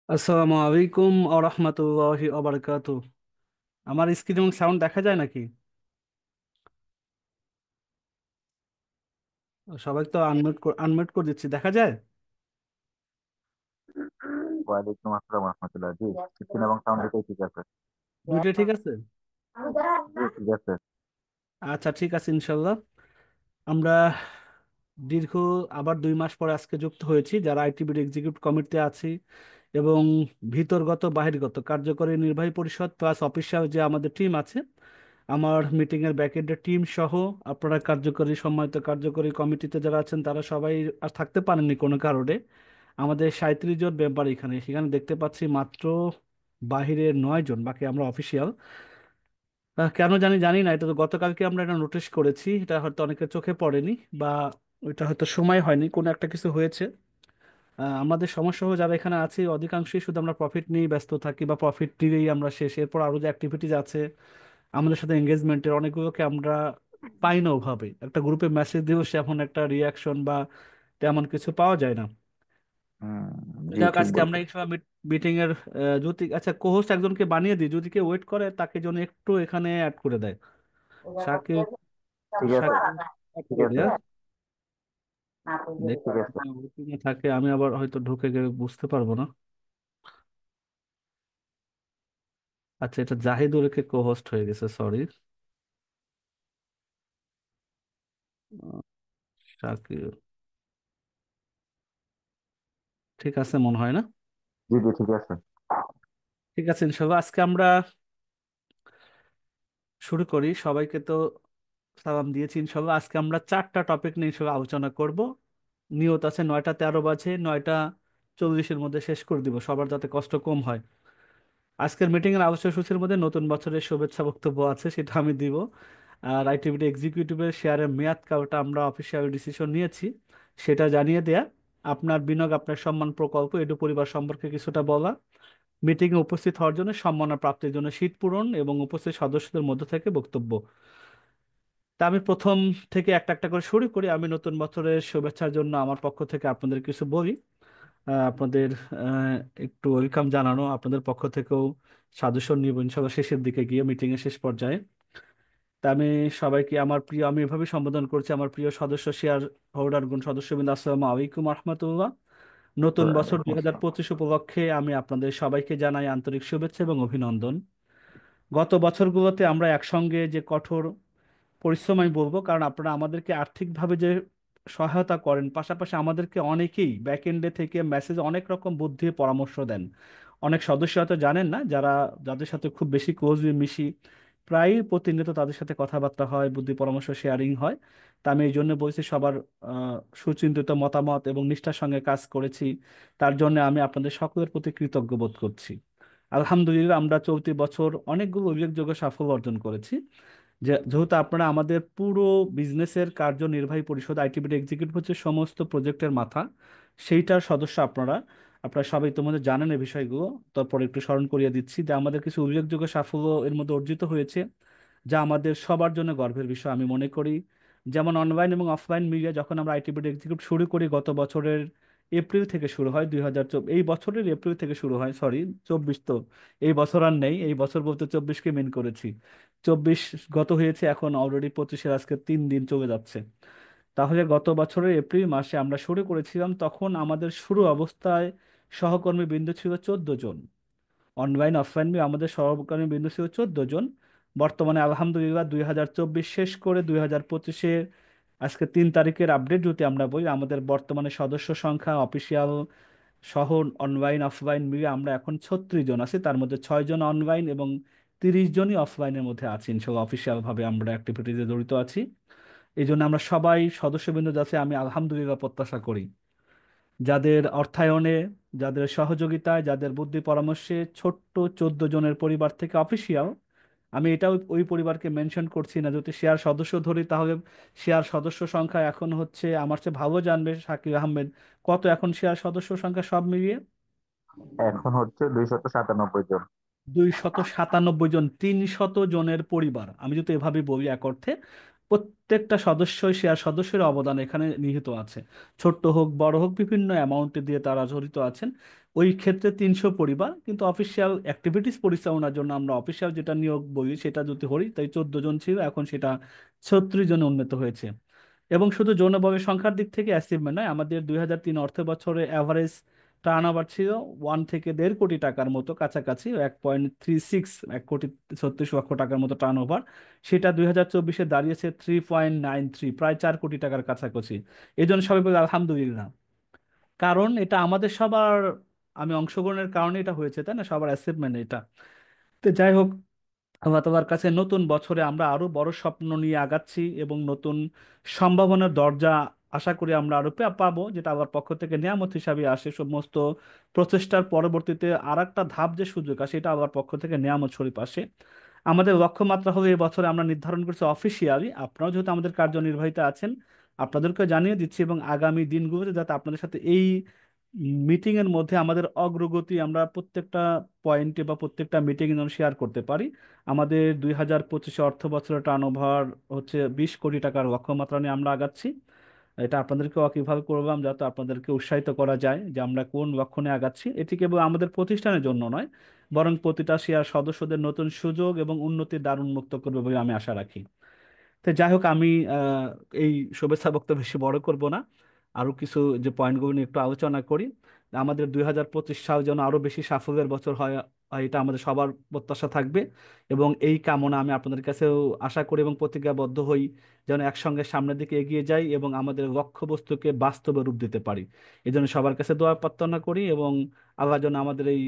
আসসালামু আলাইকুম আ রহমতুল্লাহি আবরকাতু। আমার স্ক্রিন এবং সাউন্ড দেখা যায় নাকি? সবাই তো আনমিউট করে দিচ্ছি, দেখা যায়? ওয়ালাইকুম আসসালাম রহমতুল্লাহ। জি, স্ক্রিন এবং সাউন্ড দুটোই ঠিক আছে। দুইটাই ঠিক আছে। জি, ঠিক আছে। আচ্ছা, ঠিক আছে ইনশাল্লাহ। আমরা দীর্ঘ আবার 2 মাস পরে আজকে যুক্ত হয়েছি, যারা আইটিবির এক্সিকিউটিভ কমিটিতে আছি এবং ভিতরগত বাহিরগত কার্যকরী নির্বাহী পরিষদ প্লাস অফিসিয়াল যে আমাদের টিম আছে, আমার মিটিং এর ব্যাকএন্ডের টিম সহ আপনারা কার্যকরী সম্মানিত কার্যকরী কমিটিতে যারা আছেন তারা সবাই আর থাকতে পারেননি কোনো কারণে। আমাদের 37 জন মেম্বার এখানে, সেখানে দেখতে পাচ্ছি মাত্র বাহিরের 9 জন, বাকি আমরা অফিসিয়াল। কেন জানি জানি না, এটা তো গতকালকে আমরা এটা নোটিশ করেছি, এটা হয়তো অনেকের চোখে পড়েনি বা ওইটা হয়তো সময় হয়নি, কোনো একটা কিছু হয়েছে। আমাদের সমস্যা হলো যারা এখানে আছি অধিকাংশই শুধু আমরা প্রফিট নিয়েই ব্যস্ত থাকি বা প্রফিট নিয়েই আমরা শেষ, এরপর আরো যে অ্যাক্টিভিটিজ আছে আমাদের সাথে এঙ্গেজমেন্টের অনেকগুলোকে আমরা পাই না ওভাবে। একটা গ্রুপে মেসেজ দিয়েও সেমন একটা রিয়াকশন বা তেমন কিছু পাওয়া যায় না। জি, যাক, ঠিক আজকে আমরা বলছেন। এই সময় মিটিং এর যদি আচ্ছা কোহোস্ট একজনকে বানিয়ে দিই, যদি কেউ ওয়েট করে তাকে যেন একটু এখানে অ্যাড করে দেয়। সাকিব, ঠিক আছে। সাকিব add ঠিক করে আছে। দেয়, হ্যাঁ? দেখি ঠিক আছে। waiting এ থাকে, আমি আবার হয়তো ঢুকে গেলে বুঝতে পারবো না। আচ্ছা, এটা জাহিদুলকে কোহোস্ট হয়ে গেছে, সরি। সাকিব, ঠিক আছে মনে হয় না। জি, জি, ঠিক আছে। ঠিক আছে ইনশাল্লাহ, আজকে আমরা শুরু করি। সবাইকে তো সালাম দিয়েছি ইনশাল্লাহ। আজকে আমরা 4টা টপিক নিয়ে ইনশাল্লাহ আলোচনা করব। নিয়ত আছে 9টা 13 বাজে 9টা 40-এর মধ্যে শেষ করে দিব, সবার যাতে কষ্ট কম হয়। আজকের মিটিং এর আলোচনা সূচির মধ্যে নতুন বছরের শুভেচ্ছা বক্তব্য আছে, সেটা আমি দিব। আর আইটিভিটি এক্সিকিউটিভের শেয়ারের মেয়াদ কালটা আমরা অফিসিয়াল ডিসিশন নিয়েছি, সেটা জানিয়ে দেয়া। আপনার বিনিয়োগ আপনার সম্মান প্রকল্প এডু পরিবার সম্পর্কে কিছুটা বলা। মিটিং এ উপস্থিত হওয়ার জন্য সম্মাননা প্রাপ্তির জন্য শীট পূরণ এবং উপস্থিত সদস্যদের মধ্য থেকে বক্তব্য। তা আমি প্রথম থেকে একটা একটা করে শুরু করি। আমি নতুন বছরের শুভেচ্ছার জন্য আমার পক্ষ থেকে আপনাদের কিছু বলি। আপনাদের একটু ওয়েলকাম জানানো, আপনাদের পক্ষ থেকেও সাজেশন নিব ইনশাল্লাহ শেষের দিকে গিয়ে, মিটিং এর শেষ পর্যায়ে। তা আমি সবাইকে আমার প্রিয়, আমি এভাবে সম্বোধন করছি, আমার প্রিয় সদস্য শেয়ার হোল্ডারগণ সদস্যবৃন্দ, আসসালামু আলাইকুম রহমতুল্লাহ। নতুন বছর ওয়ালাইকুম দুই হাজার আসসালাম। পঁচিশ উপলক্ষে আমি আপনাদের সবাইকে জানাই আন্তরিক শুভেচ্ছা এবং অভিনন্দন। গত বছরগুলোতে আমরা একসঙ্গে যে কঠোর পরিশ্রম আমি বলবো, কারণ আপনারা আমাদেরকে আর্থিকভাবে যে সহায়তা করেন, পাশাপাশি আমাদেরকে অনেকেই ব্যাকএন্ডে থেকে মেসেজ অনেক রকম বুদ্ধি পরামর্শ দেন। অনেক সদস্য হয়তো জানেন না, যারা যাদের সাথে খুব বেশি ক্লোজলি মিশি, প্রায় প্রতিনিয়ত তাদের সাথে কথাবার্তা হয়, বুদ্ধি পরামর্শ শেয়ারিং হয়। তা আমি এই জন্য বলছি সবার সুচিন্তিত মতামত এবং নিষ্ঠার সঙ্গে কাজ করেছি, তার জন্য আমি আপনাদের সকলের প্রতি কৃতজ্ঞ বোধ করছি। আলহামদুলিল্লাহ, আমরা চলতি বছর অনেকগুলো উল্লেখযোগ্য সাফল্য অর্জন করেছি। যেহেতু আপনারা আমাদের পুরো বিজনেসের কার্যনির্বাহী পরিষদ, আইটিবিটি এক্সিকিউটিভ হচ্ছে সমস্ত প্রজেক্টের মাথা, সেইটার সদস্য আপনারা আপনারা সবাই তোমাদের জানেন এই বিষয়গুলো। তারপর একটু স্মরণ করিয়ে দিচ্ছি যে আমাদের কিছু উল্লেখযোগ্য সাফল্য এর মধ্যে অর্জিত হয়েছে, যা আমাদের সবার জন্য গর্বের বিষয় আমি মনে করি। যেমন অনলাইন এবং অফলাইন মিডিয়া, যখন আমরা আইটিবিটি এক্সিকিউটিভ শুরু করি গত বছরের এপ্রিল থেকে শুরু হয়, এই বছরের এপ্রিল থেকে শুরু হয়, সরি 24 তো, এই বছর আর নেই, এই বছর বলতে 24কে মেন করেছি। 24 গত হয়েছে, এখন অলরেডি 25-এর আজকে 3 দিন চলে যাচ্ছে। তাহলে গত বছরের এপ্রিল মাসে আমরা শুরু করেছিলাম, তখন আমাদের শুরু অবস্থায় সহকর্মী বৃন্দ ছিল 14 জন। অনলাইন অফলাইন আমাদের সহকর্মী বৃন্দ ছিল 14 জন। বর্তমানে আলহামদুলিল্লাহ 2024 শেষ করে 2025-এ আজকে 3 তারিখের আপডেট যদি আমরা বলি, আমাদের বর্তমানে সদস্য সংখ্যা অফিসিয়াল সহ অনলাইন অফলাইন মিলিয়ে আমরা এখন 36 জন আছি, তার মধ্যে 6 জন অনলাইন এবং 30 জনই অফলাইনের মধ্যে আছি ইনশাল্লাহ, অফিসিয়াল ভাবে আমরা অ্যাক্টিভিটিতে জড়িত আছি। এই জন্য আমরা সবাই সদস্যবৃন্দ যাতে, আমি আলহামদুলিল্লাহ প্রত্যাশা করি যাদের অর্থায়নে, যাদের সহযোগিতায়, যাদের বুদ্ধি পরামর্শে ছোট্ট 14 জনের পরিবার থেকে অফিসিয়াল, আমি এটাও ওই পরিবারকে মেনশন করছি না, যদি শেয়ার সদস্য ধরি তাহলে শেয়ার সদস্য সংখ্যা এখন হচ্ছে, আমার চেয়ে ভালো জানবে শাকির আহমেদ, কত এখন শেয়ার সদস্য সংখ্যা সব মিলিয়ে? এখন হচ্ছে 297 জন। 297 জন, 300 জনের পরিবার, আমি যদি এভাবে বলি এক অর্থে প্রত্যেকটা সদস্যই শেয়ার সদস্যের অবদান এখানে নিহিত আছে। ছোট্ট হোক বড় হোক বিভিন্ন অ্যামাউন্টে দিয়ে তারা জড়িত আছেন। ওই ক্ষেত্রে 300 পরিবার, কিন্তু অফিসিয়াল অ্যাক্টিভিটিস পরিচালনার জন্য আমরা অফিসিয়াল যেটা নিয়োগ বলি সেটা যদি ধরি তাই 14 জন ছিল, এখন সেটা 36 জনে উন্নীত হয়েছে। এবং শুধু যৌনভাবে সংখ্যার দিক থেকে অ্যাচিভমেন্ট নয়, আমাদের 2003 অর্থ বছরে অ্যাভারেজ টার্ন ওভার ছিল 1 থেকে 1.5 কোটি টাকার মতো কাছাকাছি, 1.36, 1,36,00,000 টাকার মতো টার্ন ওভার। সেটা 2024-এ দাঁড়িয়েছে 3.93, প্রায় 4 কোটি টাকার কাছাকাছি। এই জন্য সবাই বলে আলহামদুলিল্লাহ। কারণ এটা আমাদের সবার, আমি অংশগ্রহণের কারণে এটা হয়েছে, তাই না, সবার অ্যাচিভমেন্ট এটা। তো যাই হোক, আল্লাহ তাআলার কাছে নতুন বছরে আমরা আরো বড় স্বপ্ন নিয়ে আগাচ্ছি এবং নতুন সম্ভাবনার দরজা আশা করি আমরা আরো পাবো, যেটা আল্লাহর পক্ষ থেকে নিয়ামত হিসাবে আসে। সমস্ত প্রচেষ্টার পরবর্তীতে আর একটা ধাপ যে সুযোগ আসে, এটা আল্লাহর পক্ষ থেকে নিয়ামত স্বরূপ আসে। আমাদের লক্ষ্যমাত্রা হলো এই বছরে আমরা নির্ধারণ করছি অফিসিয়ালি, আপনারাও যেহেতু আমাদের কার্যনির্বাহীতে আছেন আপনাদেরকে জানিয়ে দিচ্ছি, এবং আগামী দিনগুলোতে যাতে আপনাদের সাথে এই মিটিং এর মধ্যে আমাদের অগ্রগতি আমরা প্রত্যেকটা পয়েন্টে বা প্রত্যেকটা মিটিং এ শেয়ার করতে পারি। আমাদের 2025 অর্থ বছরের টার্নওভার হচ্ছে 20 কোটি টাকার লক্ষ্যমাত্রা নিয়ে আমরা আগাচ্ছি। এটা আপনাদেরকে কিভাবে করলাম যাতে আপনাদেরকে উৎসাহিত করা যায় যে আমরা কোন লক্ষ্য নিয়ে আগাচ্ছি। এটি কেবল আমাদের প্রতিষ্ঠানের জন্য নয়, বরং প্রতিটা শেয়ার সদস্যদের নতুন সুযোগ এবং উন্নতির দ্বার উন্মুক্ত করবে বলে আমি আশা রাখি। তো যাই হোক, আমি এই শুভেচ্ছা বক্তব্য বেশি বড় করব না, আরো কিছু যে পয়েন্টগুলো নিয়ে একটু আলোচনা করি। আমাদের 2025 সাল যেন আরো বেশি সাফল্যের বছর হয়, এটা আমাদের সবার প্রত্যাশা থাকবে। এবং এই কামনা আমি আপনাদের কাছেও আশা করি এবং প্রতিজ্ঞাবদ্ধ হই, যেন একসঙ্গে সামনের দিকে এগিয়ে যাই এবং আমাদের লক্ষ্যবস্তুকে বাস্তবে রূপ দিতে পারি। এই জন্য সবার কাছে দোয়া প্রার্থনা করি, এবং আল্লাহ যেন আমাদের এই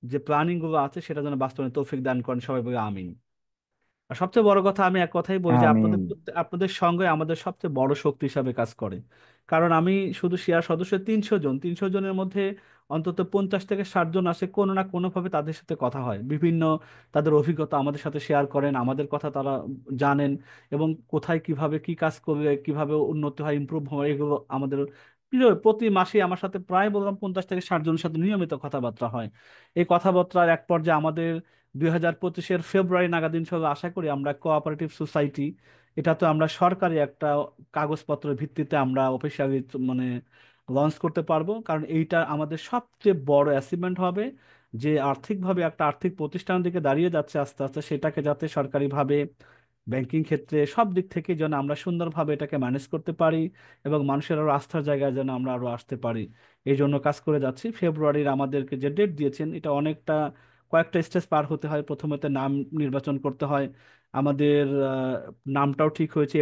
যে প্ল্যানিং গুলো আছে সেটা যেন বাস্তবায়নে তৌফিক দান করেন, সবাই বলে আমিন। আর সবচেয়ে বড় কথা, আমি এক কথাই বলি যে আমিন। আপনাদের সঙ্গে আমাদের সবচেয়ে বড় শক্তি হিসাবে কাজ করে। কারণ আমি শুধু শেয়ার সদস্য 300 জন, 300 জনের মধ্যে অন্তত 50 থেকে 60 জন আসে, কোনো না কোনোভাবে তাদের সাথে কথা হয়, বিভিন্ন তাদের অভিজ্ঞতা আমাদের সাথে শেয়ার করেন, আমাদের কথা তারা জানেন, এবং কোথায় কিভাবে কি কাজ করলে কিভাবে উন্নতি হয়, ইমপ্রুভ হয়, এগুলো আমাদের প্রতি মাসে আমার সাথে প্রায় বললাম 50 থেকে 60 জনের সাথে নিয়মিত কথাবার্তা হয়। এই কথাবার্তার এক পর্যায়ে আমাদের 2025-এর ফেব্রুয়ারি নাগাদ ইনশাল্লাহ আশা করি আমরা কোঅপারেটিভ সোসাইটি, এটা তো আমরা সরকারি একটা কাগজপত্রের ভিত্তিতে আমরা অফিসিয়ালি মানে লঞ্চ করতে পারবো। কারণ এইটা আমাদের সবচেয়ে বড় অ্যাচিভমেন্ট হবে, যে আর্থিকভাবে একটা আর্থিক প্রতিষ্ঠানের দিকে দাঁড়িয়ে যাচ্ছে আস্তে আস্তে, সেটাকে যাতে সরকারিভাবে ব্যাংকিং ক্ষেত্রে সব দিক থেকে যেন আমরা সুন্দরভাবে এটাকে ম্যানেজ করতে পারি এবং মানুষের আরো আস্থার জায়গায় যেন আমরা আরো আসতে পারি, এই জন্য কাজ করে যাচ্ছি। ফেব্রুয়ারির আমাদেরকে যে ডেট দিয়েছেন, এটা অনেকটা কয়েকটা স্টেজ পার হতে হয়। প্রথমত নাম নির্বাচন করতে হয়। আমাদের নামটাও ঠিক হয়েছে,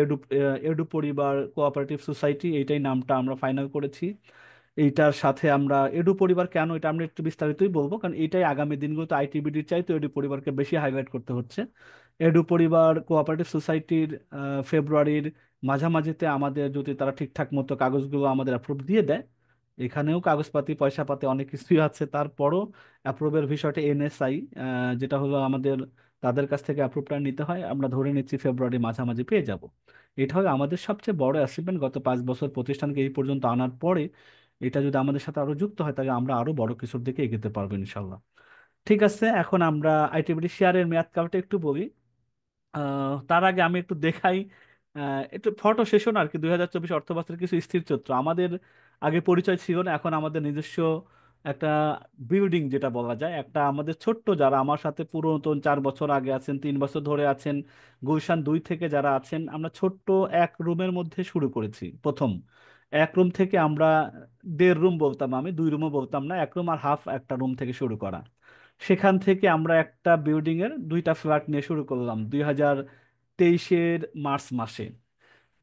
এডু পরিবার কোঅপারেটিভ সোসাইটি, এইটাই নামটা আমরা ফাইনাল করেছি। এইটার সাথে আমরা এডু পরিবার কেন, এটা আমরা একটু বিস্তারিতই বলবো, কারণ এটাই আগামী দিনগুলোতে আইটিবিডির চাইতে এডু পরিবারকে বেশি হাইলাইট করতে হচ্ছে। এডু পরিবার কোঅপারেটিভ সোসাইটির ফেব্রুয়ারির মাঝামাঝিতে আমাদের যদি তারা ঠিকঠাক মতো কাগজগুলো আমাদের অ্যাপ্রুভ দিয়ে দেয়, এখানেও কাগজপাতি পয়সাপাতি অনেক কিছুই আছে, তারপরও অ্যাপ্রুভের বিষয়টা এনএসআই, যেটা হলো আমাদের তাদের কাছ থেকে অ্যাপ্রুভটা নিতে হয়, আমরা ধরে নিচ্ছি ফেব্রুয়ারি মাঝামাঝি পেয়ে যাব। এটা হবে আমাদের সবচেয়ে বড় অ্যাচিভমেন্ট গত 5 বছর প্রতিষ্ঠানকে এই পর্যন্ত আনার পরে। এটা যদি আমাদের সাথে আরো যুক্ত হয় তাহলে আমরা আরো বড় কিছুর দিকে এগোতে পারবো ইনশাল্লাহ। ঠিক আছে, এখন আমরা আইটিবিডি শেয়ারের মেয়াদকালটা একটু বলি। তার আগে আমি একটু দেখাই একটু ফটো সেশন আর কি, 2024 অর্থ বছরের কিছু স্থির চিত্র। আমাদের আগে পরিচয় ছিল না, এখন আমাদের নিজস্ব একটা বিল্ডিং, যেটা বলা যায় একটা আমাদের ছোট্ট, যারা আমার সাথে পুরাতন 4 বছর আগে আছেন, 3 বছর ধরে আছেন, গুলশান 2 থেকে যারা আছেন, আমরা ছোট্ট এক রুমের মধ্যে শুরু করেছি প্রথম। এক রুম থেকে আমরা 1.5 রুম বলতাম, আমি 2 রুমও বলতাম না, এক রুম আর হাফ একটা রুম থেকে শুরু করা। সেখান থেকে আমরা একটা বিল্ডিং এর 2টা ফ্ল্যাট নিয়ে শুরু করলাম 2023-এর মার্চ মাসে।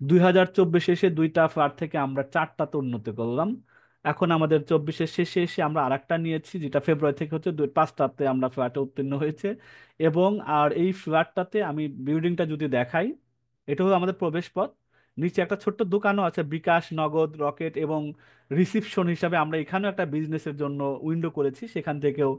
2024 এসে 2টা ফ্ল্যাট থেকে আমরা 4টাতে উন্নতি করলাম। এখন আমাদের 24-এর শেষে এসে আমরা আরেকটা নিয়েছি, যেটা ফেব্রুয়ারি থেকে হচ্ছে 5টাতে আমরা ফ্ল্যাটে উত্তীর্ণ হয়েছে। এবং আর এই ফ্ল্যাটটাতে আমি বিল্ডিংটা যদি দেখাই, এটা হলো আমাদের প্রবেশ পথ। নিচে একটা ছোট্ট দোকানও আছে, বিকাশ, নগদ, রকেট, এবং রিসিপশন হিসাবে আমরা এখানেও একটা বিজনেসের জন্য উইন্ডো করেছি, সেখান থেকেও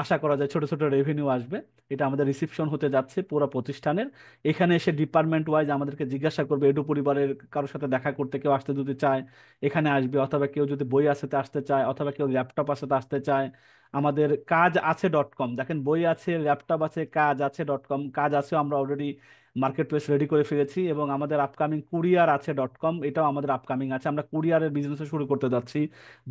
আশা করা যায় ছোট ছোট রেভিনিউ আসবে। এটা আমাদের রিসিপশন হতে যাচ্ছে পুরো প্রতিষ্ঠানের। এখানে এসে ডিপার্টমেন্ট ওয়াইজ আমাদেরকে জিজ্ঞাসা করবে, এডু পরিবারের কারোর সাথে দেখা করতে কেউ আসতে যদি চায় এখানে আসবে, অথবা কেউ যদি বই আসাতে আসতে চায়, অথবা কেউ ল্যাপটপ আসাতে আসতে চায়। আমাদের কাজ আছে .com, দেখেন বই আছে, ল্যাপটপ আছে, কাজ আছে .com, কাজ আছে আমরা অলরেডি মার্কেট প্লেস রেডি করে ফেলেছি, এবং আমাদের আপকামিং কুরিয়ার আছে .com, এটাও আমাদের আপকামিং আছে। আমরা কুরিয়ারের বিজনেস শুরু করতে যাচ্ছি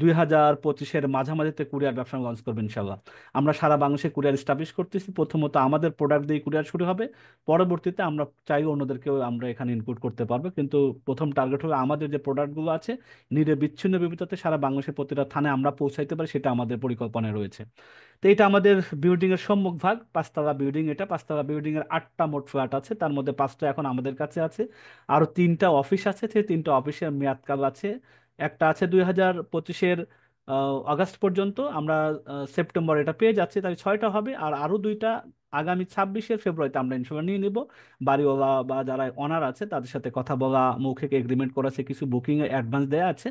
2025-এর মাঝামাঝিতে। কুরিয়ার ব্যবসা লঞ্চ করবো ইনশাল্লাহ। আমরা সারা বাংলাদেশে কুরিয়ার স্টাবলিশ করতেছি। প্রথমত আমাদের প্রোডাক্ট দিয়ে কুরিয়ার শুরু হবে, পরবর্তীতে আমরা চাই অন্যদেরকেও আমরা এখানে ইনক্লুড করতে পারবো, কিন্তু প্রথম টার্গেট হলো আমাদের যে প্রোডাক্টগুলো আছে বিচ্ছিন্ন বিবিধতে সারা বাংলাদেশের প্রতিটা থানায় আমরা পৌঁছাইতে পারি, সেটা আমাদের পরিকল্পনায় রয়েছে। তো এটা আমাদের বিল্ডিং এর সম্মুখ ভাগ, পাঁচতলা বিল্ডিং। এটা পাঁচতলা বিল্ডিং এর 8টা মোট ফ্ল্যাট আছে, তার মধ্যে 5টা এখন আমাদের কাছে আছে। আরো 3টা অফিস আছে, সেই 3টা অফিসের মেয়াদকাল আছে। একটা আছে 2025-এর আগস্ট পর্যন্ত, আমরা সেপ্টেম্বর এটা পেয়ে যাচ্ছি, তাই 6টা হবে। আর আরো 2টা আগামী 26-এর ফেব্রুয়ারিতে আমরা ইনশাল্লাহ নিয়ে নিব। বাড়িওয়ালা বা যারা অনার আছে তাদের সাথে কথা বলা, মৌখিক এগ্রিমেন্ট করা আছে, কিছু বুকিং এর অ্যাডভান্স দেওয়া আছে।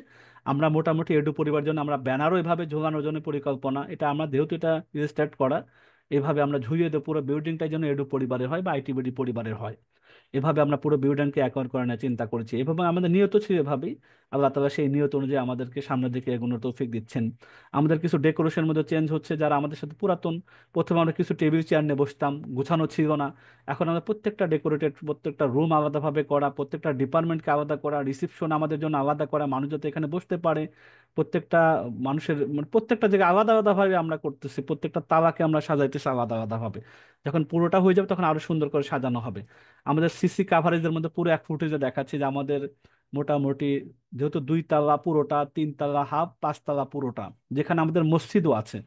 আমরা মোটামুটি এডু পরিবার জন্য আমরা ব্যানারও এভাবে ঝোলানোর জন্য পরিকল্পনা, এটা আমরা যেহেতু এটা স্টার্ট করা, এভাবে আমরা ঝুলিয়ে দেবো পুরো বিল্ডিংটাই যেন এডু পরিবারের হয় বা আইটিবিডি পরিবারের হয়। এভাবে আমরা পুরো বিল্ডিংকে অ্যাকোয়ার করে নেওয়ার চিন্তা করেছি। এভাবে আমাদের নিয়ত ছিল এভাবেই। আল্লাহ তাআলা সেই নিয়ত অনুযায়ী আমাদেরকে সামনের দিকে এগোনোর তৌফিক দিচ্ছেন। আমাদের কিছু ডেকোরেশন মধ্যে চেঞ্জ হচ্ছে, যারা আমাদের সাথে পুরাতন, প্রথমে আমরা কিছু টেবিল চেয়ার নিয়ে বসতাম, গুছানো ছিল না। এখন আমরা প্রত্যেকটা ডেকোরেটেড, প্রত্যেকটা রুম আলাদাভাবে করা, প্রত্যেকটা ডিপার্টমেন্টকে আলাদা করা, রিসিপশন আমাদের জন্য আলাদা করা, মানুষ যাতে এখানে বসতে পারে। প্রত্যেকটা মানুষের মানে প্রত্যেকটা জায়গায় আলাদা আলাদাভাবে আমরা করতেছি, প্রত্যেকটা তালাকে আমরা সাজাইতেছি আলাদা আলাদাভাবে। যখন পুরোটা হয়ে যাবে তখন আরো সুন্দর করে সাজানো হবে। আমাদের সিসি কাভারেজের মধ্যে পুরো এক ফুটেজে দেখাচ্ছি যে আমাদের মোটামুটি, যেহেতু 2 তলা পুরোটা, 3 তলা হাফ, 5 তলা পুরোটা, যেখানে আমাদের মসজিদও আছে,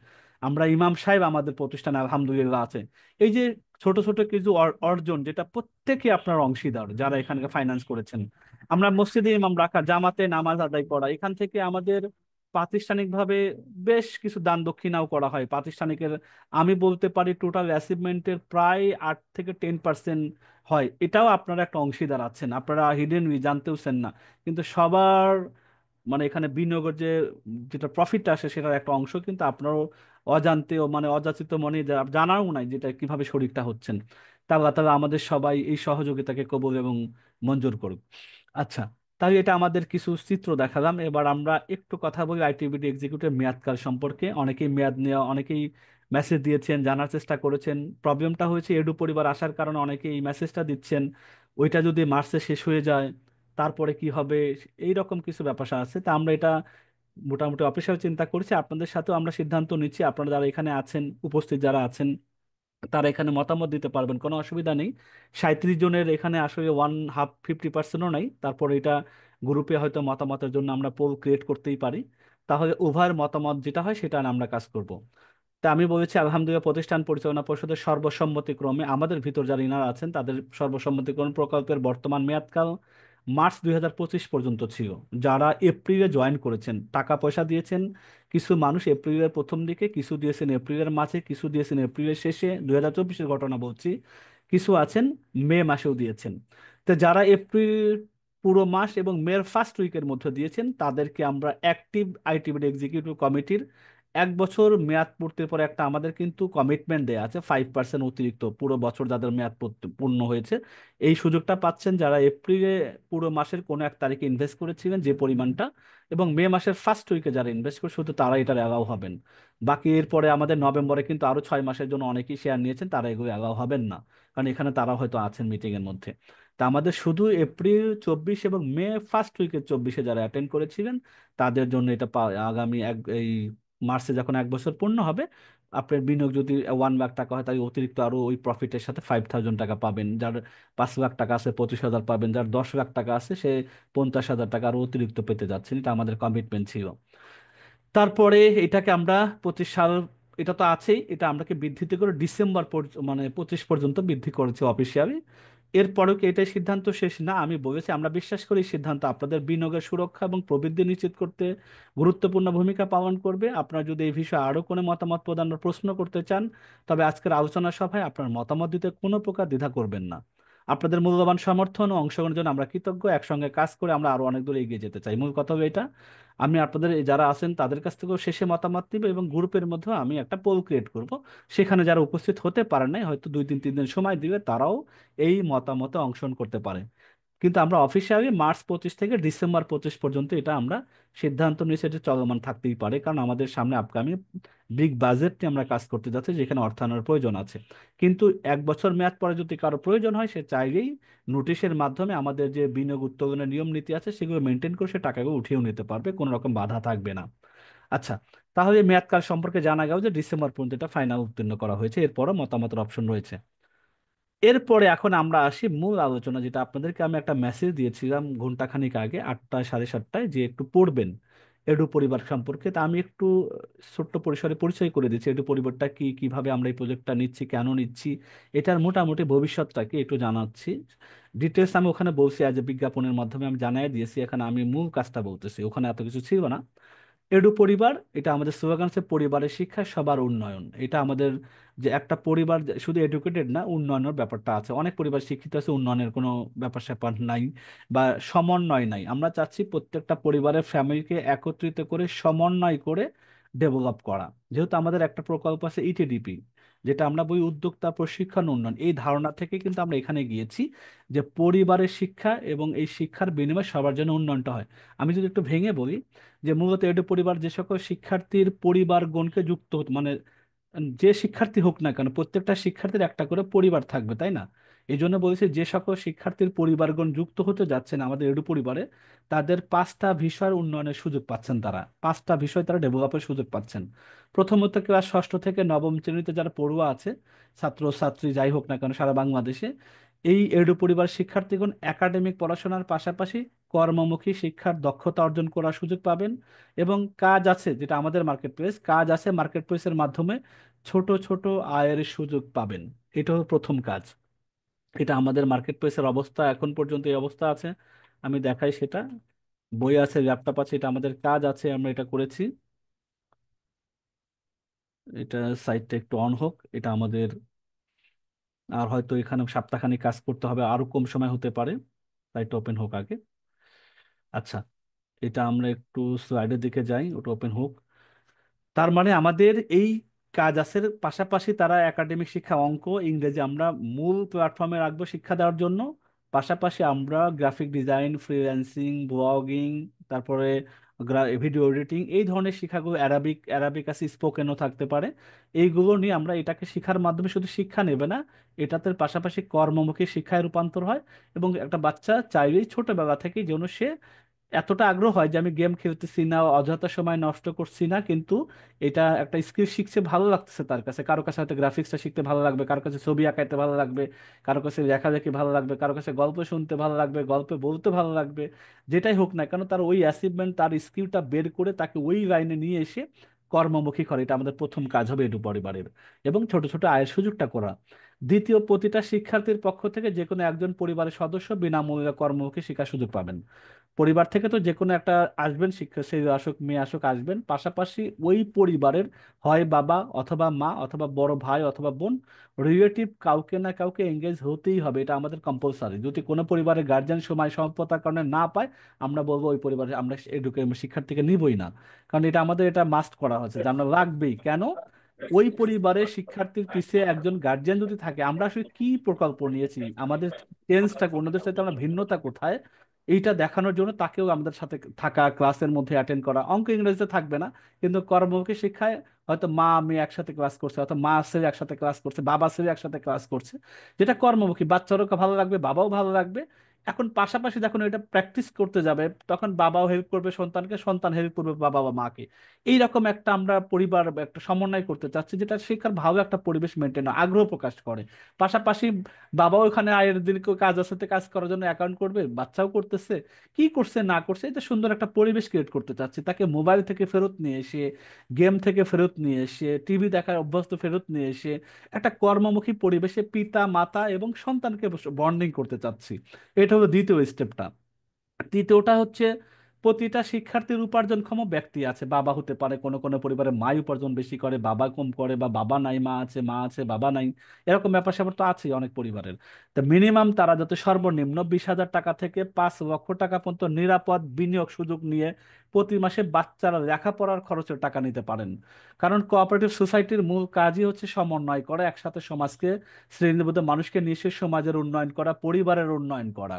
আমরা ইমাম সাহেব আমাদের প্রতিষ্ঠানে আলহামদুলিল্লাহ আছে। এই যে ছোট ছোট কিছু অর্জন, যেটা প্রত্যেকে আপনার অংশীদার যারা এখানে ফাইন্যান্স করেছেন। আমরা মসজিদে ইমাম রাখা, জামাতে নামাজ আদায় করা, এখান থেকে আমাদের প্রাতিষ্ঠানিকভাবে বেশ কিছু দান দক্ষিণাও করা হয় প্রাতিষ্ঠানিকের। আমি বলতে পারি টোটাল অ্যাচিভমেন্টের প্রায় 8 থেকে 10% হয়। এটাও আপনারা একটা অংশীদার আছেন, আপনারা হিডেন জানতেওছেন না, কিন্তু সবার মানে এখানে বিনিয়োগের যে যেটা প্রফিটটা আসে সেটার একটা অংশ কিন্তু আপনারও অজান্তেও মানে অযাচিত মনে জানাও নাই যেটা কিভাবে শরিকটা হচ্ছেন। তা আল্লাহ তাআলা আমাদের সবাই এই সহযোগিতাকে কবুল এবং মঞ্জুর করুক। আচ্ছা, তাই এটা আমাদের কিছু চিত্র দেখালাম। এবার আমরা একটু কথা বলি আইটিবিডি এক্সিকিউটিভ মেয়াদকাল সম্পর্কে। অনেকেই মেয়াদ নেওয়া, অনেকেই মেসেজ দিয়েছেন, জানার চেষ্টা করেছেন। প্রবলেমটা হয়েছে এডু পরিবার আসার কারণে অনেকেই এই মেসেজটা দিচ্ছেন, ওইটা যদি মার্চে শেষ হয়ে যায় তারপরে কি হবে, এই রকম কিছু ব্যাপার আছে। তা আমরা এটা মোটামুটি অফিসিয়াল চিন্তা করছি, আপনাদের সাথেও আমরা সিদ্ধান্ত নিচ্ছি। আপনারা যারা এখানে আছেন, উপস্থিত যারা আছেন, তারা এখানে মতামত দিতে পারবেন, কোনো অসুবিধা নেই। 37 জনের এখানে আসলে ওয়ান হাফ 50%ও নাই, তারপর এটা গ্রুপে হয়তো মতামতের জন্য আমরা পোল ক্রিয়েট করতেই পারি। তাহলে উভয়ের মতামত যেটা হয় সেটা নিয়ে আমরা কাজ করব। তা আমি বলেছি আলহামদুলিল্লাহ প্রতিষ্ঠান পরিচালনা পর্ষদের সর্বসম্মতিক্রমে আমাদের ভিতর যারা ইনারা আছেন তাদের সর্বসম্মতিক্রমে প্রকল্পের বর্তমান মেয়াদকাল মার্চ 2025 পর্যন্ত ছিল। যারা এপ্রিলে জয়েন করেছেন, টাকা পয়সা দিয়েছেন, কিছু মানুষ এপ্রিলের প্রথম দিকে, কিছু দিয়েছেন এপ্রিলের মাঝে, কিছু দিয়েছেন এপ্রিলের শেষে, 2024-এর ঘটনা বলছি, কিছু আছেন মে মাসেও দিয়েছেন। তো যারা এপ্রিল পুরো মাস এবং মের ফার্স্ট উইকের মধ্যে দিয়েছেন তাদেরকে আমরা অ্যাক্টিভ আইটিবিডি এক্সিকিউটিভ কমিটির 1 বছর মেয়াদ পূর্তির পরে একটা আমাদের কিন্তু কমিটমেন্ট দেয়া আছে 5% অতিরিক্ত পুরো বছর যাদের মেয়াদ পূর্ণ হয়েছে। এই সুযোগটা পাচ্ছেন যারা এপ্রিলে পুরো মাসের কোনো এক তারিখে ইনভেস্ট করেছিলেন যে পরিমাণটা, এবং মে মাসের ফার্স্ট উইকে যারা ইনভেস্ট করে শুধু তারা এটার অ্যালাউ হবেন। বাকি এরপরে আমাদের নভেম্বরে কিন্তু আরো 6 মাসের জন্য অনেকেই শেয়ার নিয়েছেন, তারা এগুলো অ্যালাউ হবেন না, কারণ এখানে তারা হয়তো আছেন মিটিং এর মধ্যে। তা আমাদের শুধু এপ্রিল 24 এবং মে ফার্স্ট উইকের 24-এ যারা অ্যাটেন্ড করেছিলেন তাদের জন্য এটা আগামী এই মার্চে যখন 1 বছর পূর্ণ হবে, আপনার বিনিয়োগ যদি 1 লাখ টাকা হয় তাই অতিরিক্ত আরো ওই প্রফিটের সাথে 5,000 টাকা পাবেন। যার 5 লাখ টাকা আছে 25,000 পাবেন, যার 10 লাখ টাকা আছে সে 50,000 টাকা আরো অতিরিক্ত পেতে যাচ্ছেন। এটা আমাদের কমিটমেন্ট ছিল। তারপরে এটাকে আমরা 25 সাল, এটা তো আছেই, এটা আমরাকে বৃদ্ধিতে করে ডিসেম্বর মানে 25 পর্যন্ত বৃদ্ধি করেছি অফিসিয়ালি। এরপরেও কি এটাই সিদ্ধান্ত শেষ না? আমি বলেছি আমরা বিশ্বাস করি এই সিদ্ধান্ত আপনাদের বিনিয়োগের সুরক্ষা এবং প্রবৃদ্ধি নিশ্চিত করতে গুরুত্বপূর্ণ ভূমিকা পালন করবে। আপনারা যদি এই বিষয়ে আরো কোনো মতামত প্রদান বা প্রশ্ন করতে চান, তবে আজকের আলোচনা সভায় আপনার মতামত দিতে কোনো প্রকার দ্বিধা করবেন না। আপনাদের মূল্যবান সমর্থন ও অংশগ্রহণের জন্য আমরা কৃতজ্ঞ। একসঙ্গে কাজ করে আমরা আরো অনেক দূর এগিয়ে যেতে চাই, মূল কথা হলো এটা। আমি আপনাদের যারা আছেন তাদের কাছ থেকেও শেষে মতামত নিব, এবং গ্রুপের মধ্যেও আমি একটা পোল ক্রিয়েট করব। সেখানে যারা উপস্থিত হতে পারেন নাই, হয়তো 2-3 দিন সময় দিবে, তারাও এই মতামতে অংশগ্রহণ করতে পারে। কিন্তু আমরা অফিসিয়ালি মার্চ 25 থেকে ডিসেম্বর 25 পর্যন্ত এটা আমরা সিদ্ধান্ত নিয়েছি, এটা চলমান থাকতেই পারে, কারণ আমাদের সামনে আপকামিং বিগ বাজেট নিয়ে আমরা কাজ করতে যাচ্ছি, যেখানে অর্থায়নের প্রয়োজন আছে। কিন্তু 1 বছর মেয়াদ পরে যদি কারো প্রয়োজন হয়, সে চাইলেই নোটিশের মাধ্যমে আমাদের যে বিনিয়োগ উত্তোলনের নিয়ম নীতি আছে সেগুলো মেনটেন করে সে টাকাগুলো উঠিয়েও নিতে পারবে, কোনো রকম বাধা থাকবে না। আচ্ছা, তাহলে মেয়াদকাল সম্পর্কে জানা গেল যে ডিসেম্বর পর্যন্ত এটা ফাইনাল উত্তীর্ণ করা হয়েছে, এরপরও মতামতের অপশন রয়েছে। এরপরে এখন আমরা আসি মূল আলোচনা, যেটা আপনাদেরকে আমি একটা মেসেজ দিয়েছিলাম ঘন্টাখানিক আগে, 8টা 7:30টায়, যে একটু পড়বেন এডু পরিবার সম্পর্কে। তা আমি একটু ছোট্ট পরিসরে পরিচয় করে দিচ্ছি এডু পরিবারটা কি, কিভাবে আমরা এই প্রজেক্টটা নিচ্ছি, কেন নিচ্ছি, এটার মোটামুটি ভবিষ্যৎটা কি একটু জানাচ্ছি। ডিটেলস আমি ওখানে বলছি, আজ বিজ্ঞাপনের মাধ্যমে আমি জানাই দিয়েছি, এখানে আমি মূল কাজটা বলতেছি, ওখানে এত কিছু ছিল না। এডু পরিবার, এটা আমাদের স্লোগান হচ্ছে পরিবারের শিক্ষা সবার উন্নয়ন। এটা আমাদের যে একটা পরিবার যে শুধু এডুকেটেড না, উন্নয়নের ব্যাপারটা আছে, অনেক পরিবার শিক্ষিত আছে, উন্নয়নের কোনো ব্যাপার স্যাপার নাই বা সমন্বয় নাই। আমরা চাচ্ছি প্রত্যেকটা পরিবারের ফ্যামিলিকে একত্রিত করে সমন্বয় করে ডেভেলপ করা। যেহেতু আমাদের একটা প্রকল্প আছে ইটিডিপি, যেটা আমরা বলি উদ্যোক্তা প্রশিক্ষণ উন্নয়ন, এই ধারণা থেকে কিন্তু আমরা এখানে গিয়েছি যে পরিবারের শিক্ষা এবং এই শিক্ষার বিনিময়ে সবার জন্য উন্নয়নটা হয়। আমি যদি একটু ভেঙে বলি, যে মূলত এডু পরিবার যে সকল শিক্ষার্থীর পরিবারগণকে যুক্ত হতো, মানে যে শিক্ষার্থী হোক না কেন, প্রত্যেকটা শিক্ষার্থীর একটা করে পরিবার থাকবে, তাই না? এই জন্য বলেছি যে সকল শিক্ষার্থীর পরিবারগণ যুক্ত হতে যাচ্ছেন আমাদের এডু পরিবারে, তাদের 5টা বিষয়ের উন্নয়নের সুযোগ পাচ্ছেন, তারা 5টা বিষয় তারা ডেভেলপের সুযোগ পাচ্ছেন। প্রথমত, ক্লাস ষষ্ঠ থেকে নবম শ্রেণীতে যারা পড়ুয়া আছে, ছাত্র ছাত্রী যাই হোক না কেন সারা বাংলাদেশে, এই এডু পরিবার শিক্ষার্থীগণ একাডেমিক পড়াশোনার পাশাপাশি কর্মমুখী শিক্ষার দক্ষতা অর্জন করার সুযোগ পাবেন। এবং কাজ আছে, যেটা আমাদের মার্কেট প্লেস, কাজ আছে মার্কেট প্লেসের মাধ্যমে ছোট ছোট আয়ের সুযোগ পাবেন। এটা হলো প্রথম কাজ। এটা আমাদের মার্কেট প্লেসের অবস্থা এখন পর্যন্ত এই অবস্থা আছে। আমি দেখাই সেটা, বই আছে, ল্যাপটপ আছে, এটা আমাদের কাজ আছে, আমরা এটা করেছি। এটা সাইটটা একটু অন হোক, এটা আমাদের, আর হয়তো এখানে সপ্তাহখানেক কাজ করতে হবে, আরো কম সময় হতে পারে। সাইটটা ওপেন হোক আগে। আচ্ছা, এটা আমরা একটু স্লাইডের দিকে যাই, ওটা ওপেন হোক। তার মানে আমাদের এই কাজ আছে পাশাপাশি তারা একাডেমিক শিক্ষা, অঙ্ক, ইংরেজি আমরা মূল প্ল্যাটফর্মে রাখবো শিক্ষা দেওয়ার জন্য। পাশাপাশি আমরা গ্রাফিক ডিজাইন, ফ্রিল্যান্সিং, ব্লগিং, তারপরে ভিডিও এডিটিং, এই ধরনের শিক্ষাগুলো, অ্যারাবিক অ্যারাবিক আছে, স্পোকেনও থাকতে পারে। এইগুলো নিয়ে আমরা এটাকে শিক্ষার মাধ্যমে শুধু শিক্ষা নেবে না, এটাতে পাশাপাশি কর্মমুখী শিক্ষায় রূপান্তর হয়। এবং একটা বাচ্চা চাইলেই ছোটবেলা থেকেই যেন সে এতটা আগ্রহ হয় যে আমি গেম খেলতেছি না, অযথা সময় নষ্ট করছি না, কিন্তু এটা একটা স্কিল শিখছে, ভালো লাগতেছে তার কাছে। কারো কাছে হয়তো গ্রাফিক্সটা শিখতে ভালো লাগবে, কারো কাছে ছবি আঁকাইতে ভালো লাগবে, কারো কাছে লেখালেখি ভালো লাগবে, কারো কাছে গল্প শুনতে ভালো লাগবে, গল্প বলতে ভালো লাগবে। যেটাই হোক না কেন, তার ওই অ্যাচিভমেন্ট, তার স্কিলটা বের করে তাকে ওই লাইনে নিয়ে এসে কর্মমুখী করে। এটা আমাদের প্রথম কাজ হবে এটু পরিবারের। এবং ছোট ছোট আয়ের সুযোগটা করা। দ্বিতীয়, প্রতিটা শিক্ষার্থীর পক্ষ থেকে যে কোনো একজন পরিবারের সদস্য বিনামূল্যে কর্মমুখী শিক্ষার সুযোগ পাবেন। পরিবার থেকে তো যে কোনো একটা আসবেন, শিক্ষা ছেলে আসুক মেয়ে আসুক আসবেন, পাশাপাশি ওই পরিবারের হয় বাবা অথবা মা অথবা বড় ভাই অথবা বোন, রিলেটিভ কাউকে না কাউকে এঙ্গেজ হতেই হবে, এটা আমাদের কম্পালসারি। যদি কোনো পরিবারের গার্জিয়ান সময় স্বল্পতার কারণে না পায়, আমরা বলবো ওই পরিবারে আমরা শিক্ষার্থীকে নিবই না। কারণ এটা আমাদের, এটা মাস্ট করা হয়েছে যে আমরা রাখবেই কেন, ওই পরিবারের শিক্ষার্থীর পিছিয়ে একজন গার্জিয়ান যদি থাকে, আমরা আসলে কি প্রকল্প নিয়েছি, আমাদের চেঞ্জটা অন্যদের সাথে আমরা ভিন্নতা কোথায়, এইটা দেখানোর জন্য তাকেও আমাদের সাথে থাকা, ক্লাসের মধ্যে অ্যাটেন্ড করা। অঙ্ক ইংরেজিতে থাকবে না, কিন্তু কর্মমুখী শিক্ষায় হয়তো মা মেয়ে একসাথে ক্লাস করছে, হয়তো মা ছেলে একসাথে ক্লাস করছে, বাবা ছেলে একসাথে ক্লাস করছে, যেটা কর্মমুখী, বাচ্চারও ভালো লাগবে, বাবাও ভালো লাগবে। এখন পাশাপাশি যখন এটা প্র্যাকটিস করতে যাবে, তখন বাবাও হেল্প করবে সন্তানকে, সন্তান হেল্প করবে বাবা বা মাকে। এইরকম একটা আমরা পরিবার বা একটা সমন্বয় করতে চাচ্ছি, যেটা শেখার ভালো একটা পরিবেশ মেনটেন, আগ্রহ প্রকাশ করে। পাশাপাশি বাবাও এখানে আয়ের দিন কাজ আছে, তো কাজ করার জন্য অ্যাকাউন্ট করবে, বাচ্চাও করতেছে, কি করছে না করছে, এটা সুন্দর একটা পরিবেশ ক্রিয়েট করতে চাচ্ছি। তাকে মোবাইল থেকে ফেরত নিয়ে এসে, গেম থেকে ফেরত নিয়ে এসে, টিভি দেখার অভ্যস্ত ফেরত নিয়ে এসে একটা কর্মমুখী পরিবেশে পিতা মাতা এবং সন্তানকে বন্ডিং করতে চাচ্ছি। এটা হলো দ্বিতীয় স্টেপটা। তৃতীয়টা হচ্ছে প্রতিটা শিক্ষার্থীর উপার্জনক্ষম ব্যক্তি আছে, বাবা হতে পারে, কোনো কোনো পরিবারে মাই উপার্জন বেশি করে, বাবা কম করে, বা বাবা নাই মা আছে, মা আছে বাবা নাই, এরকম ব্যাপার স্যাপার তো আছেই অনেক পরিবারের। তো মিনিমাম তারা যাতে সর্বনিম্ন 20,000 টাকা থেকে 5 লক্ষ টাকা পর্যন্ত নিরাপদ বিনিয়োগ সুযোগ নিয়ে প্রতি মাসে বাচ্চারা লেখাপড়ার খরচের টাকা নিতে পারেন। কারণ কোঅপারেটিভ সোসাইটির মূল কাজই হচ্ছে সমন্বয় করা, একসাথে সমাজকে, শ্রেণীবদ্ধ মানুষকে নিয়ে এসে সমাজের উন্নয়ন করা, পরিবারের উন্নয়ন করা।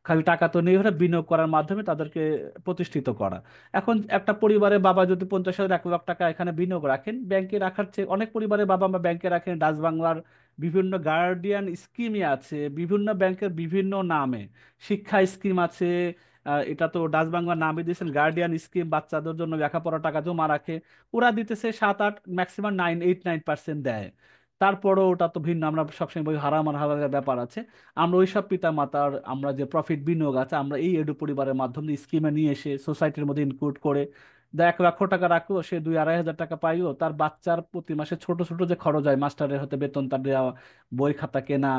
খালি টাকা তো নেই, হলে বিনিয়োগ করার মাধ্যমে তাদেরকে প্রতিষ্ঠিত করা। এখন একটা পরিবারের বাবা যদি 50,000 1 লাখ টাকা এখানে বিনিয়োগ রাখেন, ব্যাংকে রাখার চেয়ে অনেক পরিবারের বাবা মা ব্যাংকে রাখেন। ডাচ বাংলার বিভিন্ন গার্ডিয়ান স্কিমই আছে, বিভিন্ন ব্যাংকের বিভিন্ন নামে শিক্ষা স্কিম আছে। এটা তো ডাচ বাংলার নামে দিয়েছেন গার্ডিয়ান স্কিম, বাচ্চাদের জন্য লেখাপড়া টাকা জমা রাখে। ওরা দিতেছে 7 8, ম্যাক্সিমাম 9 8 9% দেয়। তারপরও ওটা তো ভিন্ন, আমরা সবসময় বলি হারাম আর হালালের ব্যাপার আছে। আমরা ওইসব পিতা মাতার আমরা যে প্রফিট বিনিয়োগ আছে, আমরা এই এডু পরিবারের মাধ্যমে স্কিমে নিয়ে এসে সোসাইটির মধ্যে ইনক্লুড করে 1 লক্ষ টাকা রাখলো, সে 2 2.5 হাজার টাকা পাইও, তার বাচ্চার প্রতি মাসে ছোট ছোট যে খরচ হয়, মাস্টারের হতে বেতন তার দেওয়া, বই খাতা কেনা,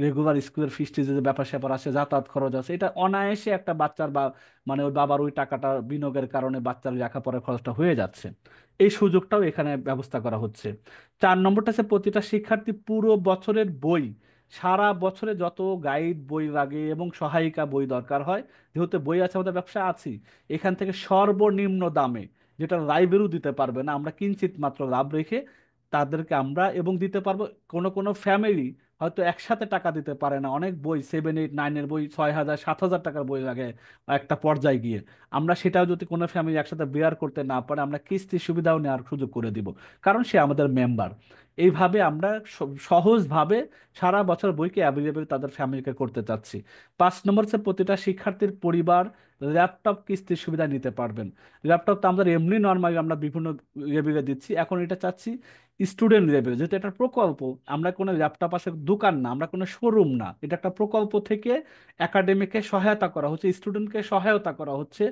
রেগুলার স্কুলের ফিস টিজের যে ব্যাপার স্যাপার আছে, যাতায়াত খরচ আছে, এটা অনায়াসে একটা বাচ্চার বা মানে ওই বাবার ওই টাকাটা বিনিয়োগের কারণে বাচ্চার লেখাপড়ার খরচটা হয়ে যাচ্ছে। এই সুযোগটাও এখানে ব্যবস্থা করা হচ্ছে। 4 নম্বরটা আছে প্রতিটা শিক্ষার্থী পুরো বছরের বই, সারা বছরে যত গাইড বই লাগে এবং সহায়িকা বই দরকার হয়, যেহেতু বই আছে আমাদের ব্যবসা আছি, এখান থেকে সর্বনিম্ন দামে, যেটা লাইব্রেরিও দিতে পারবে না, আমরা কিঞ্চিত মাত্র লাভ রেখে তাদেরকে আমরা এবং দিতে পারবো। কোনো কোনো ফ্যামিলি হয়তো একসাথে টাকা দিতে পারে না, অনেক বই 7 8 9-এর বই 6,000 7,000 টাকার বই লাগে একটা পর্যায়ে গিয়ে। আমরা সেটাও যদি কোনো ফ্যামিলি একসাথে বেয়ার করতে না পারে, আমরা কিস্তি সুবিধাও নেওয়ার সুযোগ করে দিব, কারণ সে আমাদের মেম্বার। এইভাবে আমরা সহজভাবে সারা বছর বইকে অ্যাভেলেবেল তাদের ফ্যামিলিকে করতে চাচ্ছি। 5 নম্বর হচ্ছে প্রতিটা শিক্ষার্থীর পরিবার ল্যাপটপ কিস্তির সুবিধা নিতে পারবেন। ল্যাপটপ তো আমাদের এমনি নর্মালি আমরা বিভিন্ন লেভেলে দিচ্ছি, এখন এটা চাচ্ছি স্টুডেন্ট লেভেল, যেহেতু এটা প্রকল্প। আমরা কোনো ল্যাপটপ আসে দোকান না, আমরা কোনো শোরুম না, এটা একটা প্রকল্প থেকে একাডেমিকে সহায়তা করা হচ্ছে, স্টুডেন্টকে সহায়তা করা হচ্ছে,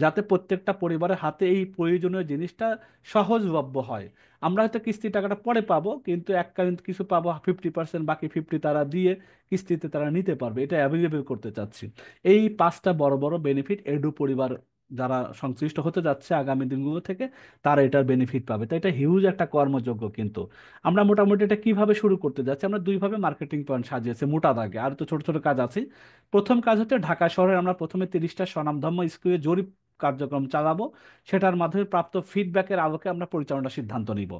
যাতে প্রত্যেকটা পরিবারের হাতে এই প্রয়োজনীয় জিনিসটা সহজলভ্য হয়। আমরা হয়তো কিস্তি টাকাটা পরে পাবো, কিন্তু এককালীন কিছু পাবো 50%, বাকি 50 তারা দিয়ে কিস্তিতে তারা নিতে পারবে, এটা অ্যাভেলেবেল করতে চাচ্ছি। এই 5টা বড় বড় বেনিফিট এডু পরিবার যারা সংশ্লিষ্ট হতে যাচ্ছে আগামী দিনগুলো থেকে, তারা এটার বেনিফিট পাবে। তাই এটা হিউজ একটা কর্মযোগ্য কিন্তু। আমরা মোটামুটি এটা কিভাবে শুরু করতে যাচ্ছি, আমরা দুইভাবে মার্কেটিং পয়েন্ট সাজিয়েছি মোটা দাগে, আর তো ছোট ছোট কাজ আছে। প্রথম কাজ হচ্ছে ঢাকা শহরে আমরা প্রথমে 30টা স্বনামধন্য স্কুলে জরিপ কার্যক্রম চালাবো। সেটার মাধ্যমে প্রাপ্ত ফিডব্যাকের আলোকে আমরা পরিচালনার সিদ্ধান্ত নিব।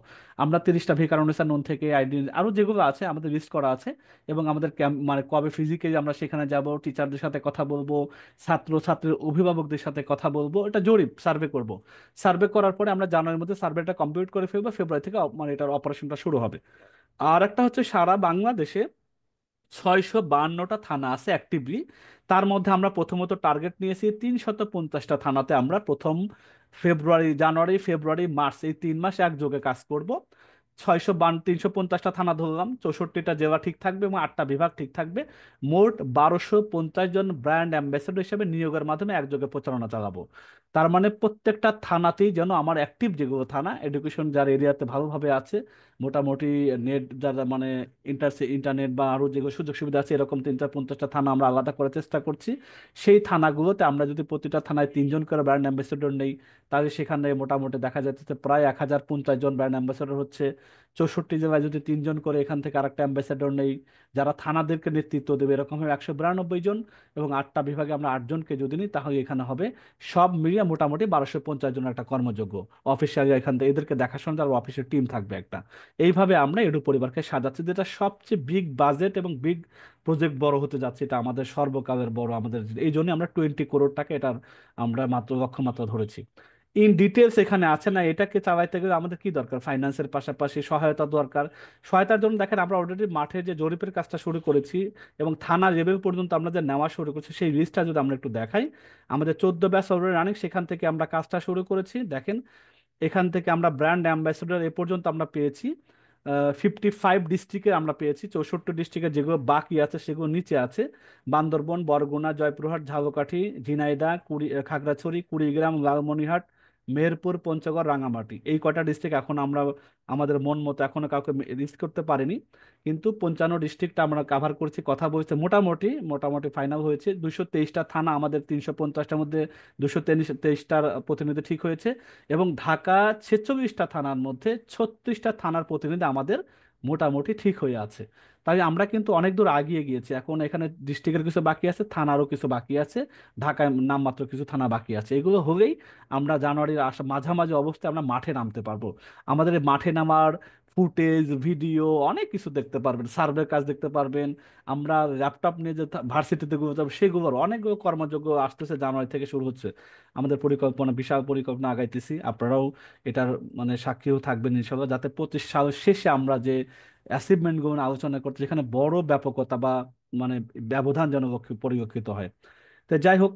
আমরা 30টা ভিকারুননিসা নুন থেকে আইডি আরও যেগুলো আছে আমাদের লিস্ট করা আছে, এবং আমাদের ক্যাম্প মানে কবে ফিজিক্যালি আমরা সেখানে যাব, টিচারদের সাথে কথা বলবো, ছাত্র ছাত্রীর অভিভাবকদের সাথে কথা বলবো, এটা জরিপ সার্ভে করব। সার্ভে করার পরে আমরা জানুয়ারির মধ্যে সার্ভেটা কমপ্লিট করে ফেলবো, ফেব্রুয়ারি থেকে মানে এটার অপারেশনটা শুরু হবে। আর একটা হচ্ছে সারা বাংলাদেশে 652টা থানা আছে অ্যাক্টিভলি। তার মধ্যে আমরা প্রথমত টার্গেট নিয়েছি 350টা থানাতে আমরা প্রথম জানুয়ারি ফেব্রুয়ারি মার্চ এই 3 মাস একযোগে কাজ করব। 350টা থানা ধরলাম, 64টা জেলা ঠিক থাকবে এবং 8টা বিভাগ ঠিক থাকবে। মোট 1250 জন ব্র্যান্ড অ্যাম্বাসেডর হিসেবে নিয়োগের মাধ্যমে একযোগে প্রচারণা চালাবো। তার মানে প্রত্যেকটা থানাতেই যেন আমার অ্যাক্টিভ যেগুলো থানা এডুকেশন যার এরিয়াতে ভালোভাবে আছে, মোটামুটি নেট যারা মানে ইন্টারনেট বা আরও যেগুলো সুযোগ সুবিধা আছে, এরকম 350টা থানা আমরা আলাদা করার চেষ্টা করছি। সেই থানাগুলোতে আমরা যদি প্রতিটা থানায় 3 জন করে ব্র্যান্ড অ্যাম্বাসেডর নেই, তাহলে সেখানে মোটামুটি দেখা যাচ্ছে যে প্রায় 1050 জন ব্র্যান্ড অ্যাম্বাসেডর হচ্ছে। 64 জেলায় যদি 3 জন করে এখান থেকে আরেকটা অ্যাম্বাসেডর নেই যারা থানাদেরকে নেতৃত্ব দেবে, এরকম হবে 192 জন। এবং 8টা বিভাগে আমরা 8 জনকে যদি নিই, তাহলে এখানে হবে সব মিলিয়ে মোটামুটি 1250 জনের একটা কর্মযোগ্য অফিসিয়ালি এখান থেকে এদেরকে দেখাশোনা, আর অফিসের টিম থাকবে একটা। এইভাবে আমরা এডু পরিবারকে সাজাচ্ছি, যেটা সবচেয়ে বিগ বাজেট এবং বিগ প্রজেক্ট বড় হতে যাচ্ছে, এটা আমাদের সর্বকালের বড়। আমাদের এই জন্য আমরা 20 কোটি টাকা এটার আমরা মাত্র লক্ষ্যমাত্রা ধরেছি। ইন ডিটেলস এখানে আছে না, এটাকে চালাইতে গেলে আমাদের কি দরকার, ফাইন্যান্সের পাশাপাশি সহায়তা দরকার। সহায়তার জন্য দেখেন আমরা অলরেডি মাঠে যে জরিপের কাজটা শুরু করেছি এবং থানা লেভেল পর্যন্ত আমরা যে নেওয়া শুরু করেছি, সেই লিস্টটা যদি আমরা একটু দেখাই, আমাদের 14 ব্যাচ অলরেডি রানিং, সেখান থেকে আমরা কাজটা শুরু করেছি। দেখেন এখান থেকে আমরা ব্র্যান্ড অ্যাম্বাসেডর এ পর্যন্ত আমরা পেয়েছি 55 ডিস্ট্রিক্টে আমরা পেয়েছি। 64 ডিস্ট্রিক্টে যেগুলো বাকি আছে সেগুলো নিচে আছে: বান্দরবন, বরগুনা, জয়পুরহাট, ঝালকাঠি, ঝিনাইদহ, খাগড়াছড়ি, কুড়িগ্রাম, লালমনিরহাট, মেহেরপুর, পঞ্চগড়, রাঙামাটি। এই কয়টা ডিস্ট্রিক্ট এখন আমরা আমাদের মন মতো এখনো কাউকে লিস্ট করতে পারিনি, কিন্তু 55 ডিস্ট্রিক্টটা আমরা কাভার করছি। কথা বলছে মোটামুটি মোটামুটি ফাইনাল হয়েছে। 223টা থানা আমাদের 350টার মধ্যে 223টার প্রতিনিধি ঠিক হয়েছে, এবং ঢাকা 46টা থানার মধ্যে 36টা থানার প্রতিনিধি আমাদের মোটামুটি ঠিক হয়ে আছে। তাই আমরা কিন্তু অনেক দূর আগিয়ে গিয়েছি। এখন এখানে ডিস্ট্রিক্টের কিছু বাকি আছে, থানারও কিছু বাকি আছে, ঢাকায় নামমাত্র কিছু থানা বাকি আছে। এগুলো হলেই আমরা জানুয়ারির মাঝামাঝি অবস্থায় আমরা মাঠে নামতে পারবো। আমাদের এই মাঠে নামার ফুটেজ, ভিডিও, অনেক কিছু দেখতে পারবেন, সার্ভের কাজ দেখতে পারবেন। আমরা ল্যাপটপ নিয়ে যে ভার্সিটিতে গুলো যাবো, সেগুলোর অনেকগুলো কর্মযোগ্য আসতেছে, জানুয়ারি থেকে শুরু হচ্ছে। আমাদের পরিকল্পনা, বিশাল পরিকল্পনা আগাইতেছি, আপনারাও এটার মানে সাক্ষীও থাকবেন ইনশাল্লাহ, যাতে 25 সাল শেষে আমরা যে অ্যাচিভমেন্ট গুলো আলোচনা করতে, যেখানে বড় ব্যাপকতা বা মানে ব্যবধান যেন পরিলক্ষিত হয়। তো যাই হোক,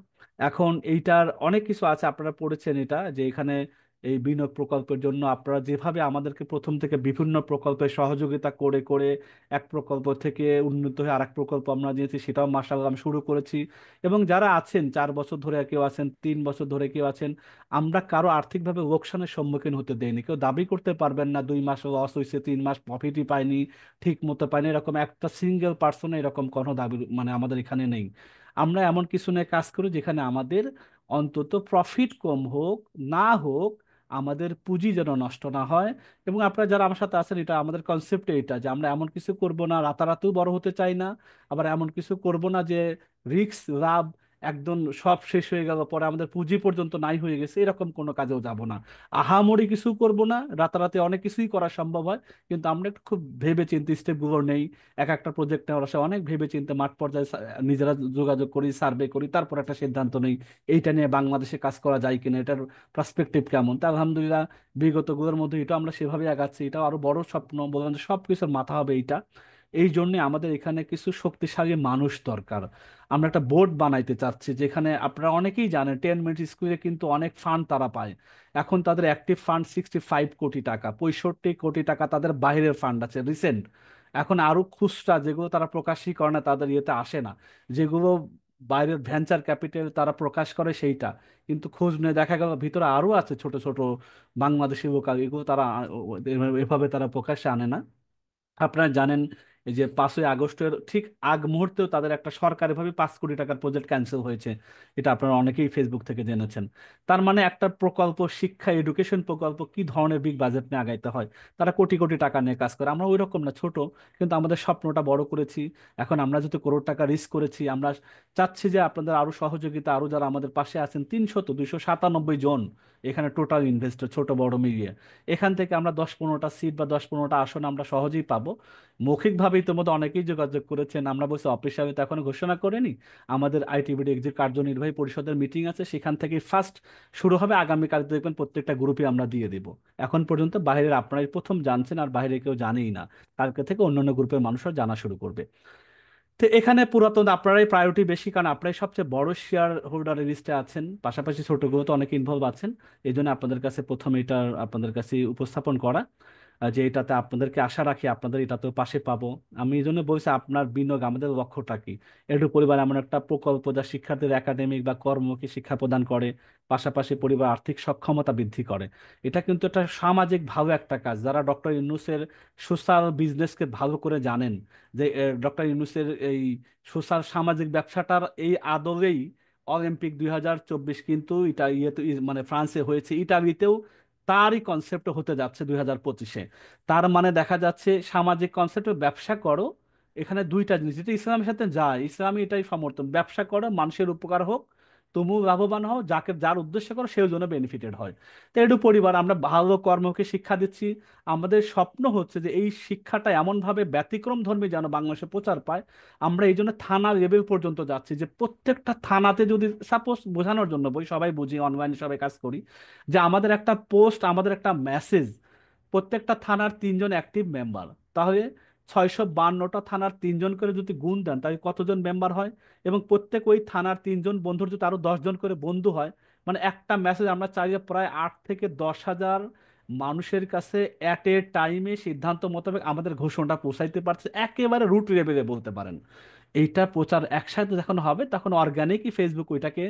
এখন এইটার অনেক কিছু আছে, আপনারা পড়েছেন এটা, যে এখানে এই বিনিয়োগ প্রকল্পের জন্য আপনারা যেভাবে আমাদেরকে প্রথম থেকে বিভিন্ন প্রকল্পে সহযোগিতা করে করে এক প্রকল্প থেকে উন্নত হয়ে আরেক প্রকল্প আমরা দিয়েছি, সেটাও মার্শাল্লাহ আমি শুরু করেছি। এবং যারা আছেন 4 বছর ধরে, কেউ আছেন 3 বছর ধরে, কেউ আছেন, আমরা কারো আর্থিকভাবে লোকসানের সম্মুখীন হতে দেইনি। কেউ দাবি করতে পারবেন না 2 মাস লস হয়েছে, 3 মাস প্রফিটই পাইনি, ঠিক মতো পাইনি, এরকম একটা সিঙ্গেল পার্সনে এরকম কোনো দাবি মানে আমাদের এখানে নেই। আমরা এমন কিছু নিয়ে কাজ করি যেখানে আমাদের অন্তত প্রফিট কম হোক, না হোক, আমাদের পুঁজি যেন নষ্ট না হয়। এবং আপনারা যারা আমার সাথে আছেন, এটা আমাদের কনসেপ্ট, এটা যে আমরা এমন কিছু করব না, রাতারাতিও বড় হতে চাই না, আবার এমন কিছু করব না যে রিস্ক লাভ একদম সব শেষ হয়ে গেল, পরে আমাদের পুঁজি পর্যন্ত নাই হয়ে গেছে, এরকম কোনো কাজেও যাব না। আহামরি কিছু করব না, রাতারাতি অনেক কিছুই করা সম্ভব হয়, কিন্তু আমরা একটু খুব ভেবে চিন্তে স্টেপগুলো নেই। এক একটা প্রজেক্ট নেওয়ার আসে অনেক ভেবে চিন্তে মাঠ পর্যায়ে নিজেরা যোগাযোগ করি, সার্ভে করি, তারপর একটা সিদ্ধান্ত নেই এইটা নিয়ে বাংলাদেশে কাজ করা যায় কিনা, এটার পার্সপেক্টিভ কেমন। তা আলহামদুলিল্লাহ বিগতগুলোর মধ্যে এটা আমরা সেভাবে আগাচ্ছি। এটা আরো বড় স্বপ্ন, বললাম যে সব কিছুর মাথা হবে এইটা। এই জন্য আমাদের এখানে কিছু শক্তিশালী মানুষ দরকার। আমরা একটা বোর্ড বানাইতে চাচ্ছি, যেখানে আপনারা অনেকেই জানেন 10 মিনিট স্কুলে কিন্তু অনেক ফান্ড তারা পায়। এখন তাদের অ্যাক্টিভ ফান্ড 65 কোটি টাকা, 65 কোটি টাকা তাদের বাইরের ফান্ড আছে রিসেন্ট। এখন আরো খুচরা যেগুলো তারা প্রকাশই করে না, তাদের ইয়েতে আসে না, যেগুলো বাইরের ভেঞ্চার ক্যাপিটাল তারা প্রকাশ করে সেইটা, কিন্তু খোঁজ নিয়ে দেখা গেল ভিতরে আরো আছে ছোট ছোট বাংলাদেশি লোকাল, এগুলো তারা এভাবে তারা প্রকাশ্যে আনে না। আপনারা জানেন এই যে 5ই আগস্টের ঠিক আগ মুহূর্তেও তাদের একটা সরকারিভাবে 5 কোটি টাকার প্রজেক্ট ক্যান্সেল হয়েছে। এটা আপনারা অনেকেই ফেসবুক থেকে জেনেছেন। তার মানে একটা প্রকল্প, শিক্ষা এডুকেশন প্রকল্প কি ধরনের বিগ বাজেট নিয়ে আগাইতে হয়, তারা কোটি কোটি টাকা নিয়ে কাজ করে। আমরা ওই রকম না, ছোট, কিন্তু আমাদের স্বপ্নটা বড় করেছি। এখন আমরা যেহেতু করোড় টাকা রিস্ক করেছি, আমরা চাচ্ছি যে আপনাদের আরো সহযোগিতা, আরো যারা আমাদের পাশে আছেন, 297 জন এখানে টোটাল ইনভেস্টর, ছোট বড় মিলিয়ে, এখান থেকে আমরা 10-15টা সিট বা 10-15টা আসন আমরা সহজেই পাবো। মৌখিকভাবে ইতিমধ্যে অনেকেই যোগাযোগ করেছেন, আমরা বলছি অফিসিয়ালি তো এখনো ঘোষণা করেনি। আমাদের আইটিবিডি এক্সিট কার্যনির্বাহী পরিষদের মিটিং আছে, সেখান থেকে ফার্স্ট শুরু হবে। আগামীকাল দেখবেন প্রত্যেকটা গ্রুপে আমরা দিয়ে দিব। এখন পর্যন্ত বাইরের আপনারাই প্রথম জানছেন, আর বাইরে কেউ জানেই না। কালকে থেকে অন্যান্য গ্রুপের মানুষরা জানা শুরু করবে। তো এখানে পুরাতন আপনারাই প্রায়োরিটি বেশি, কারণ আপনারাই সবচেয়ে বড় শেয়ার হোল্ডারের লিস্টে আছেন, পাশাপাশি ছোটগুলো তো অনেকে ইনভলভ আছেন। এই জন্য আপনাদের কাছে প্রথমে এটা আপনাদের কাছে উপস্থাপন করা, যে এটাতে আপনাদেরকে আশা রাখি আপনাদের এটাতেও পাশে পাবো। আমি এই জন্য বলছি, আপনার বিনিয়োগ আমাদের লক্ষ্যটা কি। এডু পরিবার এমন একটা প্রকল্প যা শিক্ষার্থীদের একাডেমিক বা কর্মমুখী শিক্ষা প্রদান করে, পাশাপাশি পরিবার আর্থিক সক্ষমতা বৃদ্ধি করে। এটা কিন্তু একটা সামাজিক ভালো একটা কাজ। যারা ডক্টর ইউনূসের সোশ্যাল বিজনেসকে ভালো করে জানেন, যে ডক্টর ইউনূসের এই সোশ্যাল সামাজিক ব্যবসাটার এই আদলেই অলিম্পিক 2024 কিন্তু এটা ইয়েতে মানে ফ্রান্সে হয়েছে, ইটালিতেও তারই কনসেপ্ট হতে যাচ্ছে 2025-এ। তার মানে দেখা যাচ্ছে সামাজিক কনসেপ্টে ব্যবসা করো, এখানে দুইটা জিনিস, যেটা ইসলামের সাথে যায়, ইসলামী এটাই সমর্থন, ব্যবসা করো, মানুষের উপকার হোক, তুমিও লাভবান হও, যাকে যার উদ্দেশ্য করো সেও যেন বেনিফিটেড হয়। তো একটু পরিবার আমরা ভালো কর্মকে শিক্ষা দিচ্ছি। আমাদের স্বপ্ন হচ্ছে যে এই শিক্ষাটা এমনভাবে ব্যতিক্রম ধর্মী যেন বাংলাদেশে প্রচার পায়। আমরা এই জন্য থানা লেভেল পর্যন্ত যাচ্ছি, যে প্রত্যেকটা থানাতে যদি সাপোজ, বোঝানোর জন্য বই, সবাই বুঝি, অনলাইনে সবাই কাজ করি, যে আমাদের একটা পোস্ট, আমাদের একটা মেসেজ, প্রত্যেকটা থানার 3 জন অ্যাক্টিভ মেম্বার, তাহলে 652টা থানার 3 জন করে যদি গুণ দেন, তাহলে কতজন মেম্বার হয়? এবং প্রত্যেক ওই থানার 3 জন বন্ধুর যদি আরো 10 জন করে বন্ধু হয়, মানে একটা মেসেজ আমরা চাইলে প্রায় 8 থেকে 10 হাজার মানুষের কাছে অ্যাট এ টাইমে সিদ্ধান্ত মোতাবেক আমাদের ঘোষণাটা পৌঁছাইতে পারছে, একেবারে রুট লেভেলে বলতে পারেন। এইটা প্রচার একসাথে যখন হবে, তখন অর্গানিকই ফেসবুক ওইটাকে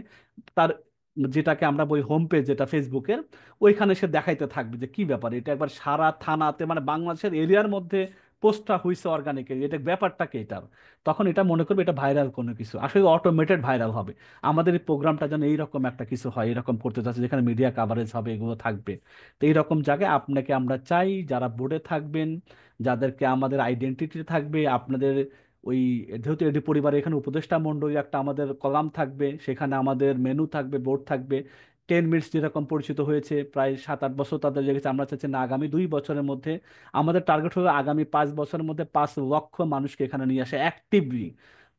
তার, যেটাকে আমরা বলি হোম পেজ যেটা ফেসবুকের, ওইখানে সে দেখাইতে থাকবে যে কি ব্যাপার, এটা একবার সারা থানাতে মানে বাংলাদেশের এরিয়ার মধ্যে পোস্টটা হয়েছে অর্গানিক, এটা ব্যাপারটা কি এটার। তখন এটা মনে করবে এটা ভাইরাল কোনো কিছু, আসলে অটোমেটেড ভাইরাল হবে। আমাদের এই প্রোগ্রামটা যেন এইরকম একটা কিছু হয়, এরকম করতে চাচ্ছে, যেখানে মিডিয়া কাভারেজ হবে, এগুলো থাকবে। তো এইরকম জায়গায় আপনাকে আমরা চাই, যারা বোর্ডে থাকবেন, যাদেরকে আমাদের আইডেন্টিটি থাকবে আপনাদের ওই, যেহেতু এটি পরিবারে এখানে উপদেষ্টা মণ্ডলী একটা আমাদের কলাম থাকবে, সেখানে আমাদের মেনু থাকবে, বোর্ড থাকবে। মিনিটস যেরকম পরিচিত হয়েছে প্রায় 7-8 বছর তাদের লেগেছে, আমরা চাচ্ছি না আগামী 2 বছরের মধ্যে, আমাদের টার্গেট হলো আগামী 5 বছরের মধ্যে 5 লক্ষ মানুষকে এখানে নিয়ে আসে অ্যাক্টিভলি।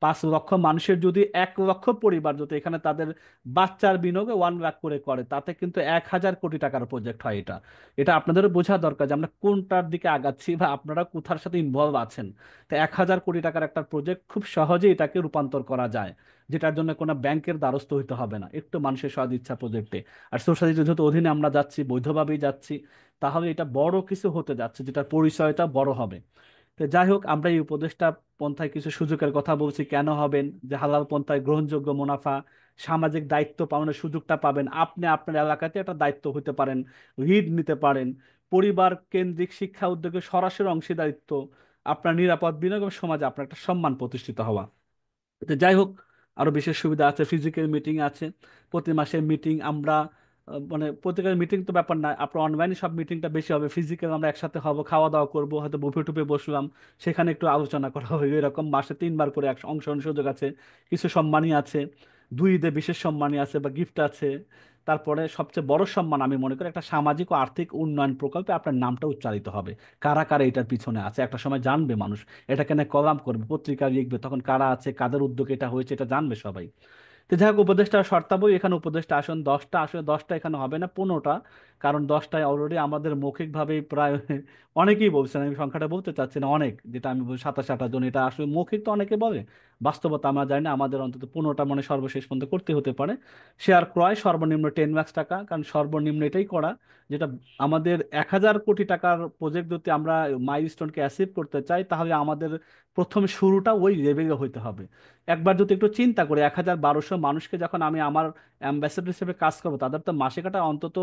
5 লক্ষ মানুষের যদি 1 লক্ষ পরিবার যদি এখানে তাদের বাচ্চার বিনিয়োগে 1 লাখ করে করে, তাতে কিন্তু 1,000 কোটি টাকার প্রজেক্ট হয় এটা। এটা আপনাদেরও বোঝা দরকার যে আমরা কোনটার দিকে আগাচ্ছি বা আপনারা কোথার সাথে ইনভলভ আছেন। তো 1,000 কোটি টাকার একটা প্রজেক্ট খুব সহজেই এটাকে রূপান্তর করা যায়, যেটার জন্য কোনো ব্যাংকের দ্বারস্থ হইতে হবে না, একটু মানুষের সদ ইচ্ছা প্রজেক্টে। আর সোশ্যালিটি যেহেতু অধীনে আমরা যাচ্ছি, বৈধভাবেই যাচ্ছি, তাহলে এটা বড় কিছু হতে যাচ্ছে যেটার পরিচয়টা বড় হবে। তো যাই হোক, আমরা এই উপদেষ্টা পন্থায় কিছু সুযোগের কথা বলছি, কেন হবেন, যে হালাল পন্থায় গ্রহণযোগ্য মুনাফা, সামাজিক দায়িত্ব পালনের সুযোগটা পাবেন, আপনি আপনার এলাকাতে একটা দায়িত্ব হতে পারেন, লিড নিতে পারেন, পরিবার কেন্দ্রিক শিক্ষা উদ্যোগে সরাসরি অংশীদারিত্ব, আপনার নিরাপদ বিনিয়োগ এবং সমাজে আপনার একটা সম্মান প্রতিষ্ঠিত হওয়া। তো যাই হোক, আরো বিশেষ সুবিধা আছে, ফিজিক্যাল মিটিং আছে, প্রতি মাসে মিটিং আমরা মানে প্রত্যেকের মিটিং তো ব্যাপার না, আপনার অনলাইনে সব মিটিংটা বেশি হবে, ফিজিক্যাল আমরা একসাথে হব, খাওয়া দাওয়া করবো, হয়তো বুফে টুপে বসলাম, সেখানে একটু আলোচনা করা হবে, এরকম মাসে 3বার করে অংশগ্রহণের সুযোগ আছে। কিছু সম্মানী আছে, 2 ঈদে বিশেষ সম্মানী আছে বা গিফট আছে। তারপরে সবচেয়ে বড় সম্মান আমি মনে করি একটা সামাজিক ও আর্থিক উন্নয়ন প্রকল্পে আপনার নামটা উচ্চারিত হবে। কারা কারা এটার পিছনে আছে একটা সময় জানবে মানুষ, এটা কেন কলাম করবে, পত্রিকায় লিখবে, তখন কারা আছে, কাদের উদ্যোগে এটা হয়েছে, এটা জানবে সবাই। তো যাই হোক, উপদেষ্টা শর্তাবলী এখানে, উপদেষ্টা আসন 10টা, আসলে 10টা এখানে হবে না, 15টা। কারণ 10টায় অলরেডি আমাদের মৌখিকভাবেই প্রায় অনেকেই বলছেন, আমি সংখ্যাটা বলতে চাচ্ছি না, অনেক, যেটা আমি 27-28 জন, এটা আসলে মৌখিক তো অনেকে বলে, বাস্তবতা আমরা জানি না, আমাদের অন্তত 15টা মনে সর্বশেষ পর্যন্ত করতে হতে পারে। শেয়ার ক্রয় সর্বনিম্ন 10 লাখ টাকা, কারণ সর্বনিম্ন এটাই করা, যেটা আমাদের 1,000 কোটি টাকার প্রজেক্ট যদি আমরা মাইলস্টোনকে অ্যাচিভ করতে চাই, তাহলে আমাদের প্রথম শুরুটা ওই লেভেলে হইতে হবে। একবার যদি একটু চিন্তা করি, 1,1200 মানুষকে যখন আমি আমার অ্যাম্বাসেডর হিসেবে কাজ করবো, তাদের তো মাসে কাটা অন্তত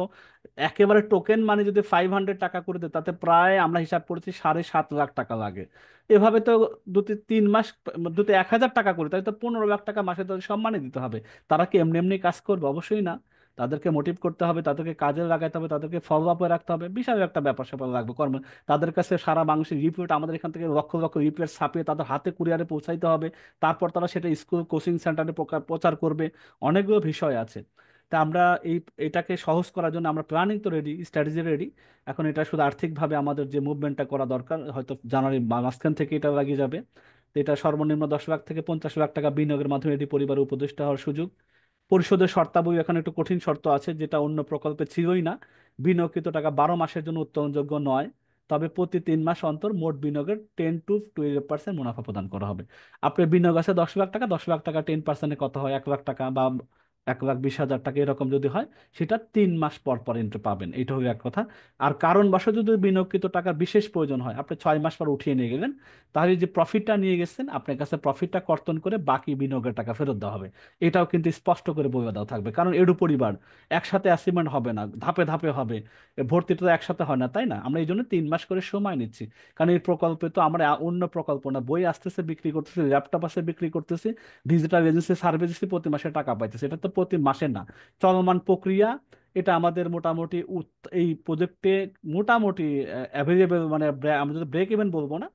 একেবারে টোকেন মানে যদি 500 টাকা করে দেয়, তাতে প্রায় আমরা হিসাব করেছি 7.5 লাখ টাকা লাগে। এভাবে তো দুটি 3 মাস, দুটি 1,000 টাকা করে, তাহলে তো 15 লাখ টাকা মাসে তাদের সম্মানে দিতে হবে। তারা কি এমনি এমনি কাজ করবে? অবশ্যই না। তাদেরকে মোটিভ করতে হবে, তাদেরকে কাজে লাগাতে হবে, তাদেরকে ফলো আপে রাখতে হবে, বিশাল একটা ব্যাপার স্যাপার লাগবে কর্ম। তাদের কাছে সারা বাংলাদেশের রিপোর্ট, আমাদের এখান থেকে লক্ষ লক্ষ রিপোর্ট ছাপিয়ে তাদের হাতে কুরিয়ারে পৌঁছাইতে হবে। তারপর তারা সেটা স্কুল কোচিং সেন্টারে প্রচার করবে। অনেকগুলো বিষয় আছে। তা আমরা এই এটাকে সহজ করার জন্য আমরা প্ল্যানিং তো রেডি, স্ট্র্যাটেজি রেডি। এখন এটা শুধু আর্থিকভাবে আমাদের যে মুভমেন্টটা করা দরকার, হয়তো জানুয়ারি মাঝখান থেকে এটা লাগিয়ে যাবে। তো এটা সর্বনিম্ন 10 লাখ থেকে 50 লাখ টাকা বিনিয়োগের মাধ্যমে এটি পরিবারে উপদেষ্টা হওয়ার সুযোগ। পরিশোধের শর্তাবলী এখানে একটু কঠিন শর্ত আছে, যেটা অন্য প্রকল্পে ছিলই না। বিনিয়োগকৃত টাকা 12 মাসের জন্য উত্তোলনযোগ্য নয়, তবে প্রতি 3 মাস অন্তর মোট বিনিয়োগের 10 to 12% মুনাফা প্রদান করা হবে। আপনার বিনিয়োগ আছে 10 লাখ টাকা, 10 লাখ টাকা 10%-এ কত হয়, 1 লাখ টাকা বা 1,20,000 টাকা এরকম যদি হয়, সেটা 3 মাস পর পর এন্ট্রি পাবেন, এইটা হলো এক কথা। আর কারণবশত যদি বিনিয়োগকৃত টাকার বিশেষ প্রয়োজন হয়, আপনি 6 মাস পর উঠিয়ে নিয়ে গেলেন, তাহলে যে প্রফিটটা নিয়ে গেছেন আপনার কাছে, প্রফিটটা কর্তন করে বাকি বিনিয়োগের টাকা ফেরত দেওয়া হবে। এটাও কিন্তু স্পষ্ট করে বলে দেওয়া থাকবে, কারণ এডু পরিবার একসাথে অ্যাচিভমেন্ট হবে না, ধাপে ধাপে হবে। ভর্তিটা তো একসাথে হয় না, তাই না? আমরা এই জন্য 3 মাস করে সময় নিচ্ছি। কারণ এই প্রকল্পে তো আমরা অন্য প্রকল্প না, বই আসতেছে বিক্রি করতেছি, ল্যাপটপ আসে বিক্রি করতেছি, ডিজিটাল এজেন্সি সার্ভিস প্রতি মাসে টাকা পাইতেছে, এটা তো প্রতি মাসে না, চলমান প্রক্রিয়া। এটা আমাদের মোটামুটি এই প্রজেক্টে মোটামুটি অ্যাভেলেবেল, মানে আমরা যদি ব্রেক ইভেন বলবো না,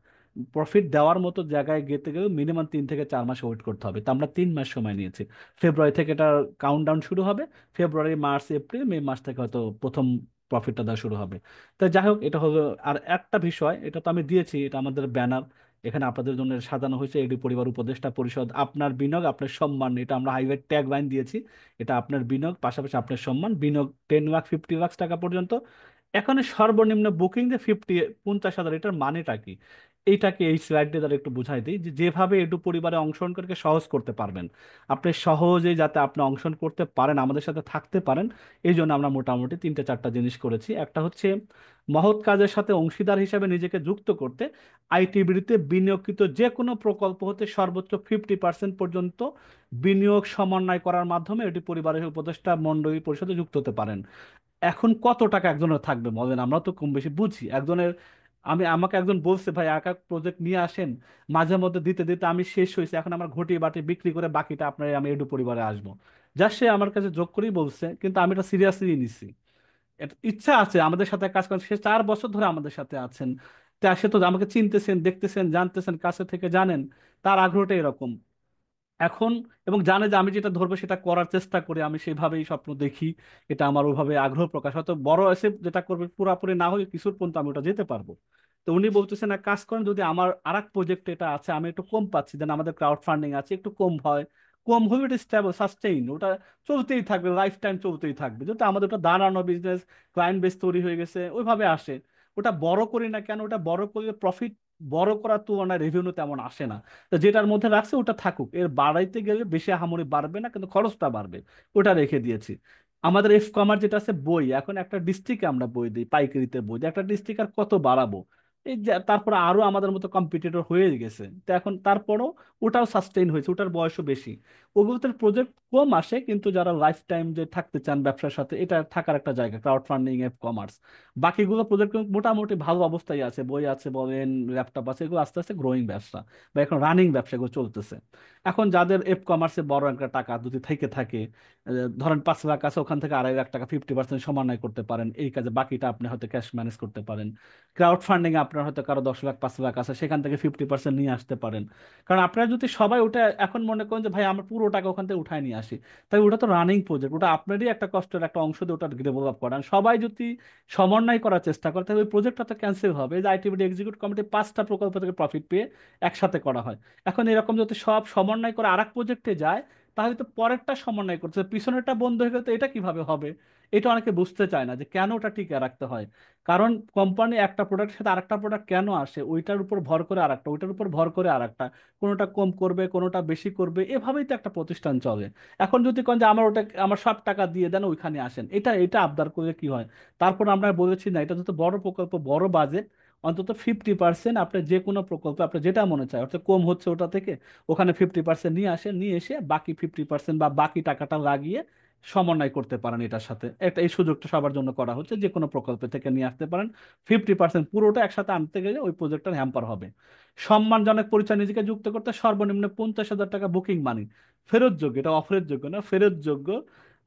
প্রফিট দেওয়ার মতো জায়গায় যেতে গেলে মিনিমাম 3 থেকে 4 মাস ওয়েট করতে হবে। তো আমরা 3 মাস সময় নিয়েছি। ফেব্রুয়ারি থেকে এটা কাউন্টডাউন শুরু হবে। ফেব্রুয়ারি, মার্চ, এপ্রিল, মে মাস থেকে হয়তো প্রথম প্রফিটটা দেওয়া শুরু হবে। তো যাই হোক, এটা হলো। আর একটা বিষয়, এটা তো আমি দিয়েছি, এটা আমাদের ব্যানার, এখানে আপনাদের জন্য সাজানো হয়েছে, এডি পরিবার উপদেষ্টা পরিষদ, আপনার বিনিয়োগ আপনার সম্মান, এটা আমরা হাইলাইট ট্যাগ লাইন দিয়েছি। এটা আপনার বিনিয়োগ, পাশাপাশি আপনার সম্মান, বিনিয়োগ 10 লাখ 50 লাখ টাকা পর্যন্ত। এখানে সর্বনিম্ন বুকিং যে 50 50,000, এটার মানেটা কি? এইটাকে এই স্লাইডে দ্বারা একটু বুঝাই দিই, যে যেভাবে এডু পরিবারে অংশগ্রহণ করে সহজ করতে পারবেন, আপনি সহজেই যাতে আপনি অংশগ্রহণ করতে পারেন, আমাদের সাথে থাকতে পারেন, এই জন্য আমরা মোটামুটি 3-4টা জিনিস করেছি। একটা হচ্ছে মহৎ কাজের সাথে অংশীদার হিসাবে নিজেকে যুক্ত করতে আইটিবিতে বিনিয়োগকৃত যে কোনো প্রকল্প হতে সর্বোচ্চ 50% পর্যন্ত বিনিয়োগ সমন্বয় করার মাধ্যমে এটি পরিবারের উপদেষ্টা মণ্ডলী পরিষদে যুক্ত হতে পারেন। এখন কত টাকা একজনের থাকবে বলেন, আমরা তো কম বেশি বুঝি একজনের। আমাকে একজন বলছে, ভাই একা প্রজেক্ট নিয়ে আসেন, মাঝে মধ্যে দিতে দিতে আমি শেষ হয়েছে, এখন আমার ঘটি বাটি বিক্রি করে বাকিটা আপনার আমি এডু পরিবারে আসবো। যা সে আমার কাছে যোগ করেই বলছে, কিন্তু আমি এটা সিরিয়াসলি নিছি। এটা ইচ্ছা আছে আমাদের সাথে কাজ করেন, সে 4 বছর ধরে আমাদের সাথে আছেন। তা সে তো আমাকে চিনতেছেন, দেখতেছেন, জানতেছেন, কাছে থেকে জানেন, তার আগ্রহটা এরকম। এখন এবং জানে যে আমি যেটা ধরবো সেটা করার চেষ্টা করি, আমি সেভাবেই স্বপ্ন দেখি, এটা আমার ওইভাবে আগ্রহ প্রকাশ, হয়তো বড় এসে যেটা করবে পুরাপুরি না হলে কিছুর পর্যন্ত আমি ওটা যেতে পারবো। তো উনি বলতেছেন এক কাজ করেন, যদি আমার আর এক প্রজেক্ট এটা আছে আমি একটু কম পাচ্ছি, দেন আমাদের ক্রাউড ফান্ডিং আছে একটু কম হয়, কম হলে এটা স্টেবল সাস্টেইন, ওটা চলতেই থাকবে, লাইফ টাইম চলতেই থাকবে, যেহেতু আমাদের ওটা দাঁড়ানো বিজনেস, ক্লায়েন্ট বেস তৈরি হয়ে গেছে ওইভাবে আসে। ওটা বড় করি না কেন, ওটা বড় করলে প্রফিট বড় করার তুলনায় রেভিনিউ তেমন আসে না। তো যেটার মধ্যে রাখছে ওটা থাকুক, এর বাড়াইতে গেলে বেশি আহামরি বাড়বে না কিন্তু খরচটা বাড়বে, ওটা রেখে দিয়েছি। আমাদের এফ কমার্স যেটা আছে বই, এখন একটা ডিস্ট্রিক্টে আমরা বই দিই, পাইকারিতে বই দিই, একটা ডিস্ট্রিক্ট আর কত বাড়াবো, এই যে তারপরে আরো আমাদের মতো কম্পিটিটর হয়ে গেছে, তো এখন তারপরও ওটাও সাস্টেইন হয়েছে, ওটার বয়সও বেশি। ওগুলোতে প্রজেক্ট কম আসে, কিন্তু যারা লাইফ টাইম যে থাকতে চান ব্যবসার সাথে, এটা থাকার একটা জায়গা ক্রাউড ফান্ডিং, এফ কমার্স। বাকিগুলো প্রজেক্ট মোটামুটি ভালো অবস্থায় আছে, বই আছে বলেন, ল্যাপটপ আছে, এগুলো আস্তে আস্তে গ্রোয়িং ব্যবসা বা এখন রানিং ব্যবসা এগুলো চলতেছে। এখন যাদের এফ কমার্সে বড় একটা টাকা যদি থেকে থাকে, ধরেন 5 লাখ আছে, ওখান থেকে 2.5 লাখ টাকা 50% সমন্বয় করতে পারেন এই কাজে, বাকিটা আপনি হয়তো ক্যাশ ম্যানেজ করতে পারেন। ক্রাউড ফান্ডিং আপনার হয়তো কারো 10 লাখ 5 লাখ আছে, সেখান থেকে 50% নিয়ে আসতে পারেন। কারণ আপনারা যদি সবাই ওটা এখন মনে করেন যে ভাই আমার পুরো টাকা ওখান থেকে উঠায় নিয়ে আসি, তাই ওটা তো রানিং প্রজেক্ট, ওটা আপনারই একটা কষ্টের একটা অংশ দিয়ে ওটা ডেভেলপ করান, সবাই যদি সমন্বয় করার চেষ্টা করে তাহলে ওই প্রজেক্টটা তো ক্যান্সেল হবে। এই যে আইটিবিডি এক্সিকিউটিভ কমিটি 5টা প্রকল্প থেকে প্রফিট পেয়ে একসাথে করা হয়। এখন এরকম যদি সব সমন্বয় করে আরেক প্রজেক্টে যায়, তাহলে তো পরেরটা সমন্বয় করছে, পিছনেরটা বন্ধ হয়ে গেলে তো এটা কিভাবে হবে? এটা অনেকে বুঝতে চায় না যে কেন ওটা টিকে রাখতে হয়। কারণ কোম্পানি একটা প্রোডাক্টের সাথে আরেকটা প্রোডাক্ট কেন আসে, ওইটার উপর ভর করে আরেকটা, ওইটার উপর ভর করে আরেকটা, কোনোটা কম করবে কোনোটা বেশি করবে, এভাবেই তো একটা প্রতিষ্ঠান চলে। এখন যদি কোন যে আমার ওটা আমার সব টাকা দিয়ে দেন ওইখানে আসেন, এটা এটা আবদার করলে কি হয়? তারপর আমরা বলেছি না, এটা যত বড় প্রকল্প বড় বাজেট, অন্তত 50% আপনি যে কোনো প্রকল্প আপনি যেটা মনে চায়, অর্থাৎ কম হচ্ছে ওটা থেকে ওখানে 50% নিয়ে আসে, নিয়ে এসে বাকি 50% বা বাকি টাকাটা লাগিয়ে সমন্বয় করতে পারেন এটার সাথে। এটা এই সুযোগটা সবার জন্য করা হচ্ছে, যে কোনো প্রকল্প থেকে নিয়ে আসতে পারেন। 50% পুরোটা একসাথে আনতে গেলে ওই প্রজেক্টটার হ্যাম্পার হবে। সম্মানজনক পরিচয় নিজেকে যুক্ত করতে সর্বনিম্ন 50,000 টাকা বুকিং মানি ফেরত যোগ্য, এটা অফারের যোগ্য না, ফেরত যোগ্য,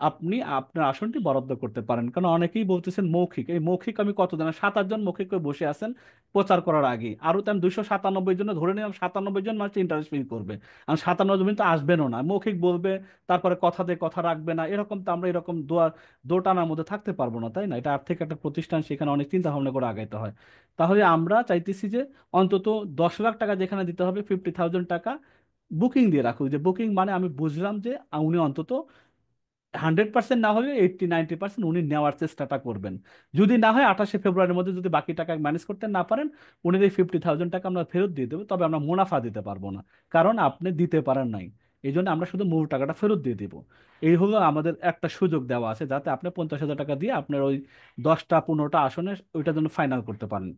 আপনি আপনার আসনটি বরাদ্দ করতে পারেন। কারণ অনেকেই বলতেছেন মৌখিক, এই মৌখিক আমি কত জানা 7-8 জন মৌখিক করে বসে আছেন প্রচার করার আগে, আরো তেমন 297 জন ধরে নিলাম, 97 জন মানুষ ইন্টারেস্ট ফিল করবে, আর 97 জন তো আসবেনও না, মৌখিক বলবে তারপরে কথা দিয়ে কথা রাখবে না, এরকম তো আমরা এরকম দোটানার মধ্যে থাকতে পারবো না, তাই না? এটা আর্থিক একটা প্রতিষ্ঠান, সেখানে অনেক চিন্তা ভাবনা করে আগাইতে হয়। তাহলে আমরা চাইতেছি যে অন্তত 10 লাখ টাকা যেখানে দিতে হবে, 50,000 টাকা বুকিং দিয়ে রাখুক, যে বুকিং মানে আমি বুঝলাম যে উনি অন্তত 100% না হলে 80-90% উনি নেওয়ার চেষ্টাটা করবেন। যদি না হয় 28শে ফেব্রুয়ারির মধ্যে যদি বাকি টাকা ম্যানেজ করতে না পারেন, উনি এই 50,000 টাকা আমরা ফেরত দিয়ে দেবো, তবে আমরা মুনাফা দিতে পারবো না, কারণ আপনি দিতে পারেন নাই। এই জন্য আমরা শুধু মূল টাকাটা ফেরত দিয়ে দিব। এই হলো আমাদের একটা সুযোগ দেওয়া আছে, যাতে আপনি 50,000 টাকা দিয়ে আপনার ওই 10টা 15টা আসনে ওইটার জন্য ফাইনাল করতে পারেন।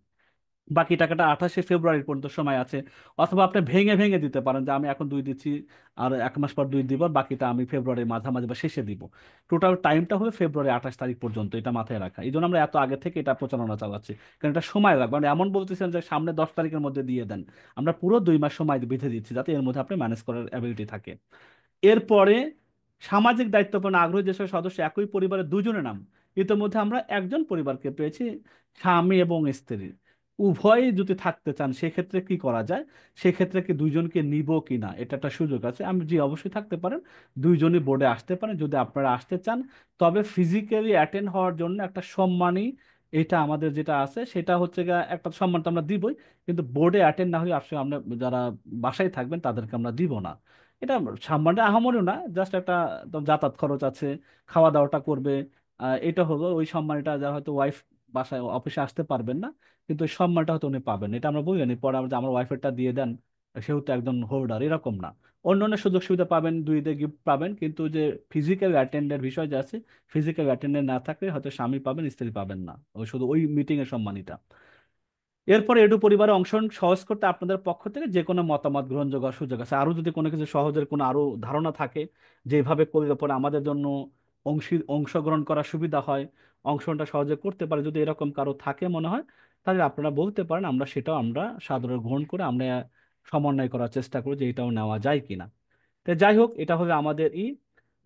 বাকি টাকাটা 28শে ফেব্রুয়ারি পর্যন্ত সময় আছে। অথবা আপনি ভেঙে ভেঙে দিতে পারেন, যে আমি এখন 2 দিচ্ছি, আর 1 মাস পর 2 দিব, আর বাকিটা আমি ফেব্রুয়ারির মাঝামাঝি বা শেষে দিব। টোটাল টাইমটা হবে ফেব্রুয়ারি 28 তারিখ পর্যন্ত, এটা মাথায় রাখা, এই জন্য আমরা এত আগে থেকে এটা প্রচারণা চালাচ্ছি। কারণ এটা সময় লাগবে, মানে এমন বলতেছেন যে সামনে 10 তারিখের মধ্যে দিয়ে দেন, আমরা পুরো 2 মাস সময় বেঁধে দিচ্ছি, যাতে এর মধ্যে আপনি ম্যানেজ করার অ্যাবিলিটি থাকে। এরপরে সামাজিক দায়িত্বপূর্ণ আগ্রহী যেসব সদস্য একই পরিবারের দুজনের নাম, ইতিমধ্যে আমরা একজন পরিবারকে পেয়েছি, স্বামী এবং স্ত্রী উভয়ই যদি থাকতে চান, সেক্ষেত্রে কি করা যায়? সেক্ষেত্রে কি দুইজনকে নিব কি না, এটা একটা সুযোগ আছে। আমি জি অবশ্যই থাকতে পারেন, দুইজনই বোর্ডে আসতে পারেন যদি আপনারা আসতে চান। তবে ফিজিক্যালি অ্যাটেন্ড হওয়ার জন্য একটা সম্মানী, এটা আমাদের যেটা আছে সেটা হচ্ছে গিয়ে একটা সম্মান তো আমরা দিবই, কিন্তু বোর্ডে অ্যাটেন্ড না হলে আসলে আমরা যারা বাসায় থাকবেন তাদেরকে আমরা দিব না। এটা সামান্য আহামরিও না, জাস্ট একটা তো যাতায়াত খরচ আছে, খাওয়া দাওয়াটা করবে, এটা হলো ওই সম্মানটা, যা হয়তো ওয়াইফ বাসায় অফিসে আসতে পারবেন না, কিন্তু ওই সম্মানটা হয়তো উনি পাবেন, এটা আমরা বলি না পরে আমরা যে আমার ওয়াইফেরটা দিয়ে দেন, সেহেতু একজন হোল্ডার এরকম না। অন্য অন্য সুযোগ সুবিধা পাবেন, দুই দিয়ে গিফট পাবেন, কিন্তু যে ফিজিক্যাল অ্যাটেন্ডের বিষয় যে আছে, ফিজিক্যাল অ্যাটেন্ডেন্ট না থাকলে হয়তো স্বামী পাবেন স্ত্রী পাবেন না, ওই শুধু ওই মিটিং এর সম্মানিটা। এরপর এডু পরিবারে অংশগ্রহণ সহজ করতে আপনাদের পক্ষ থেকে যে কোনো মতামত গ্রহণযোগ্য হওয়ার সুযোগ আছে। আরো যদি কোনো কিছু সহজের কোনো আরো ধারণা থাকে, যেভাবে করলে পরে আমাদের জন্য অংশগ্রহণ করার সুবিধা হয়, অংশগ্রহণটা সহজে করতে পারে, যদি এরকম কারো থাকে মনে হয়, তাহলে আপনারা বলতে পারেন, আমরা সেটাও আমরা সাদরে গ্রহণ করে আমরা সমন্বয় করার চেষ্টা করি যে এটাও নেওয়া যায় কিনা। তো যাই হোক, এটা হলো আমাদের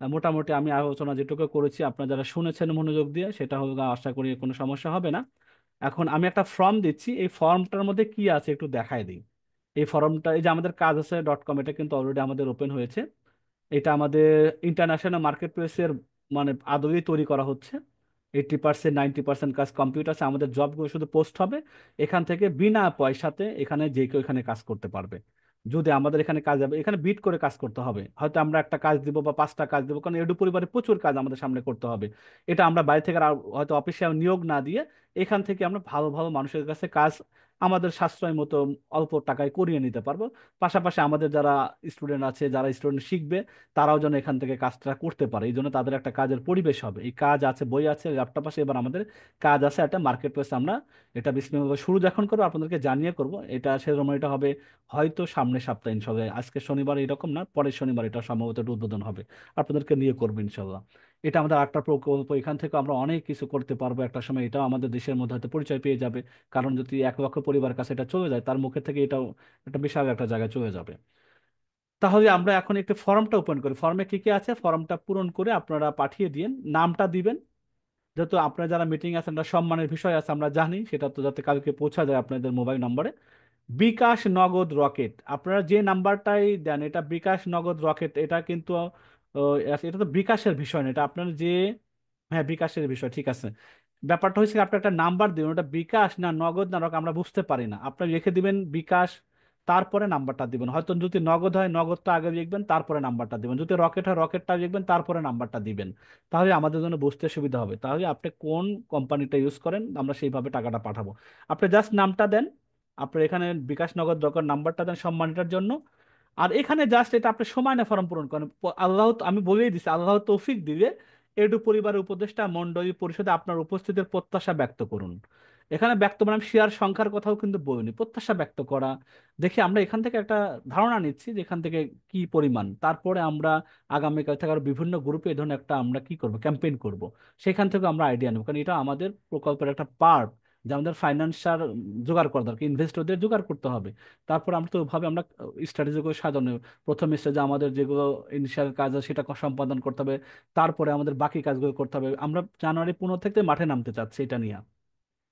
মোটামুটি আমি আলোচনা যেটুকু করেছি আপনারা যারা শুনেছেন মনোযোগ দিয়ে, সেটা হলো আশা করি কোনো সমস্যা হবে না। এখন আমি একটা ফর্ম দিচ্ছি, এই ফর্মটার মধ্যে কি আছে একটু দেখাই দিই। এই ফর্মটা, এই যে আমাদের কাজ আছে .com, এটা কিন্তু অলরেডি আমাদের ওপেন হয়েছে। এটা আমাদের ইন্টারন্যাশনাল মার্কেট প্লেসের মানে আদলেই তৈরি করা হচ্ছে। 80% 90% কাজ কম্পিউটার, আমাদের জবগুলো শুধু পোস্ট হবে এখান থেকে বিনা পয়সাতে, এখানে যে কেউ এখানে কাজ করতে পারবে। যদি আমাদের এখানে কাজ হবে, এখানে বিট করে কাজ করতে হবে, হয়তো আমরা একটা কাজ দিব বা 5টা কাজ দিব, কারণ এডু পরিবারে প্রচুর কাজ আমাদের সামনে করতে হবে। এটা আমরা বাইরে থেকে আর হয়তো অফিসে নিয়োগ না দিয়ে এখান থেকে আমরা ভালো ভালো মানুষের কাছে কাজ আমাদের সাশ্রয় মতো অল্প টাকায় করিয়ে নিতে পারবো। পাশাপাশি আমাদের যারা স্টুডেন্ট আছে, যারা স্টুডেন্ট শিখবে, তারাও যেন এখান থেকে কাজটা করতে পারে, এই জন্য তাদের একটা কাজের পরিবেশ হবে। এই কাজ আছে, বই আছে, ল্যাপটপ আছে, এবার আমাদের কাজ আছে একটা মার্কেট প্লেস। আমরা এটা বিসমিল্লাহ শুরু যখন করবো আপনাদেরকে জানিয়ে করব। এটা সেরকম এটা হবে হয়তো সামনের সপ্তাহে ইনশাল্লাহ, আজকে শনিবার এরকম না, পরের শনিবার এটা সম্ভবত একটা উদ্বোধন হবে, আপনাদেরকে নিয়ে করবো ইনশাল্লাহ। এটা আমাদের একটা প্রকল্প, এখান থেকে আমরা অনেক কিছু করতে পারবো একটা সময়, এটাও আমাদের দেশের মধ্যে হয়তো পরিচয় পেয়ে যাবে। কারণ যদি 1 লক্ষ পরিবার কাছে এটা চলে যায়, তার মুখে থেকে এটাও একটা বিশাল একটা জায়গায় চলে যাবে। তাহলে আমরা এখন একটু ফর্মটা ওপেন করি, ফর্মে কি কি আছে ফর্মটা পূরণ করে আপনারা পাঠিয়ে দিন, নামটা দিবেন। যেহেতু আপনারা যারা মিটিং আছেন, একটা সম্মানের বিষয় আছে আমরা জানি, সেটা তো যাতে কালকে পৌঁছা যায় আপনাদের মোবাইল নম্বরে। বিকাশ নগদ রকেট, আপনারা যে নাম্বারটাই দেন, এটা বিকাশ নগদ রকেট, এটা কিন্তু এটা তো বিকাশের বিষয় না, এটা আপনার যে, হ্যাঁ বিকাশের বিষয়, ঠিক আছে। ব্যাপারটা হচ্ছে কি, আপনি একটা নাম্বার দিবেন, ওটা বিকাশ না নগদ না রকেট আমরা বুঝতে পারি না, আপনি লিখে দিবেন বিকাশ, তারপরে নাম্বারটা দিবেন। হয়তো যদি নগদ হয় নগদটা আগে লিখবেন, তারপরে নাম্বারটা দিবেন, যদি রকেট হয় রকেটটা লিখবেন, তারপরে নাম্বারটা দিবেন। তাহলে আমাদের জন্য বুঝতে সুবিধা হবে, তাহলে আপনি কোন কোম্পানিটা ইউজ করেন আমরা সেইভাবে টাকাটা পাঠাবো। আপনি জাস্ট নামটা দেন, আপনার এখানে বিকাশ নগদ দরকার, নাম্বারটা দেন সম্মানিটার জন্য। আর এখানে জাস্ট এটা আপনি সময় না ফর্ম পূরণ করেন, আল্লাহ আমি বলেই দিছি, আল্লাহ তৌফিক দিলে এডু পরিবারের উপদেষ্টা মণ্ডলী পরিষদে আপনার উপস্থিতির প্রত্যাশা ব্যক্ত করুন। এখানে ব্যক্ত মানে আমি শেয়ার সংখ্যার কথাও কিন্তু বলিনি, প্রত্যাশা ব্যক্ত করা। দেখি আমরা এখান থেকে একটা ধারণা নিচ্ছি যে এখান থেকে কি পরিমাণ, তারপরে আমরা আগামীকাল থেকে আরো বিভিন্ন গ্রুপে এই ধরনের একটা আমরা কি করব, ক্যাম্পেইন করব। সেখান থেকে আমরা আইডিয়া নেব, কারণ এটা আমাদের প্রকল্পের একটা পার্ট, যে আমাদের ফাইন্যান্সার জোগাড় করা দরকার, ইনভেস্টরদের জোগাড় করতে হবে। তারপর আমরা তো ওইভাবে আমরা স্ট্র্যাটেজি করে সাজানো, প্রথম স্টেজে আমাদের যেগুলো ইনিশিয়াল কাজ আছে সেটা সম্পাদন করতে হবে, তারপরে আমাদের বাকি কাজগুলো করতে হবে। আমরা জানুয়ারি 15 থেকে মাঠে নামতে চাচ্ছি এটা নিয়ে।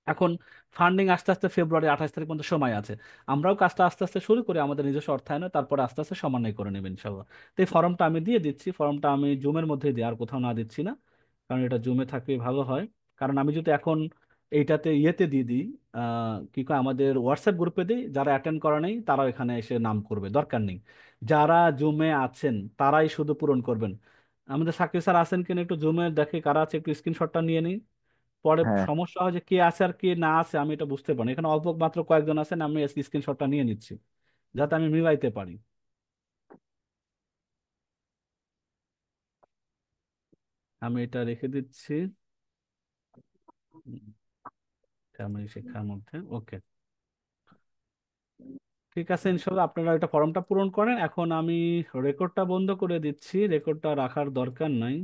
এখন ফান্ডিং আস্তে আস্তে ফেব্রুয়ারি 28 তারিখ পর্যন্ত সময় আছে, আমরাও কাজটা আস্তে আস্তে শুরু করি আমাদের নিজস্ব অর্থায়নে, তারপরে আস্তে আস্তে সমন্বয় করে নেবেন ইনশাল্লাহ। তো এই ফর্মটা আমি দিয়ে দিচ্ছি, ফর্মটা আমি জুমের মধ্যে দিই, আর কোথাও না দিচ্ছি না, কারণ এটা জুমে থাকলে ভালো হয়। কারণ আমি যদি এখন এইটাতে ইয়েতে দিয়ে দিই, কি কয় আমাদের হোয়াটসঅ্যাপ গ্রুপে দিই, যারা অ্যাটেন্ড করা নেই তারাও এখানে এসে নাম করবে, দরকার নেই। যারা জুমে আছেন তারাই শুধু পূরণ করবেন। আমাদের সাকিব স্যার আছেন কিনা একটু জুমে দেখে কারা আছে, একটু স্ক্রিনশটটা নিয়ে নিই। পরে হ্যাঁ, সমস্যা হয় যে কে আছে আর কে না আছে আমি এটা বুঝতে পারি না। এখানে অল্প মাত্র কয়েকজন আছেন, আমি স্ক্রিনশটটা নিয়ে নিচ্ছি যাতে আমি মিলাইতে পারি। আমি এটা রেখে দিচ্ছি ফ্যামিলি শিক্ষার মধ্যে, ওকে। ঠিক আছে ইনশাল্লাহ, আপনারা এটা ফর্মটা পূরণ করেন। এখন আমি রেকর্ডটা বন্ধ করে দিচ্ছি, রেকর্ডটা রাখার দরকার নাই।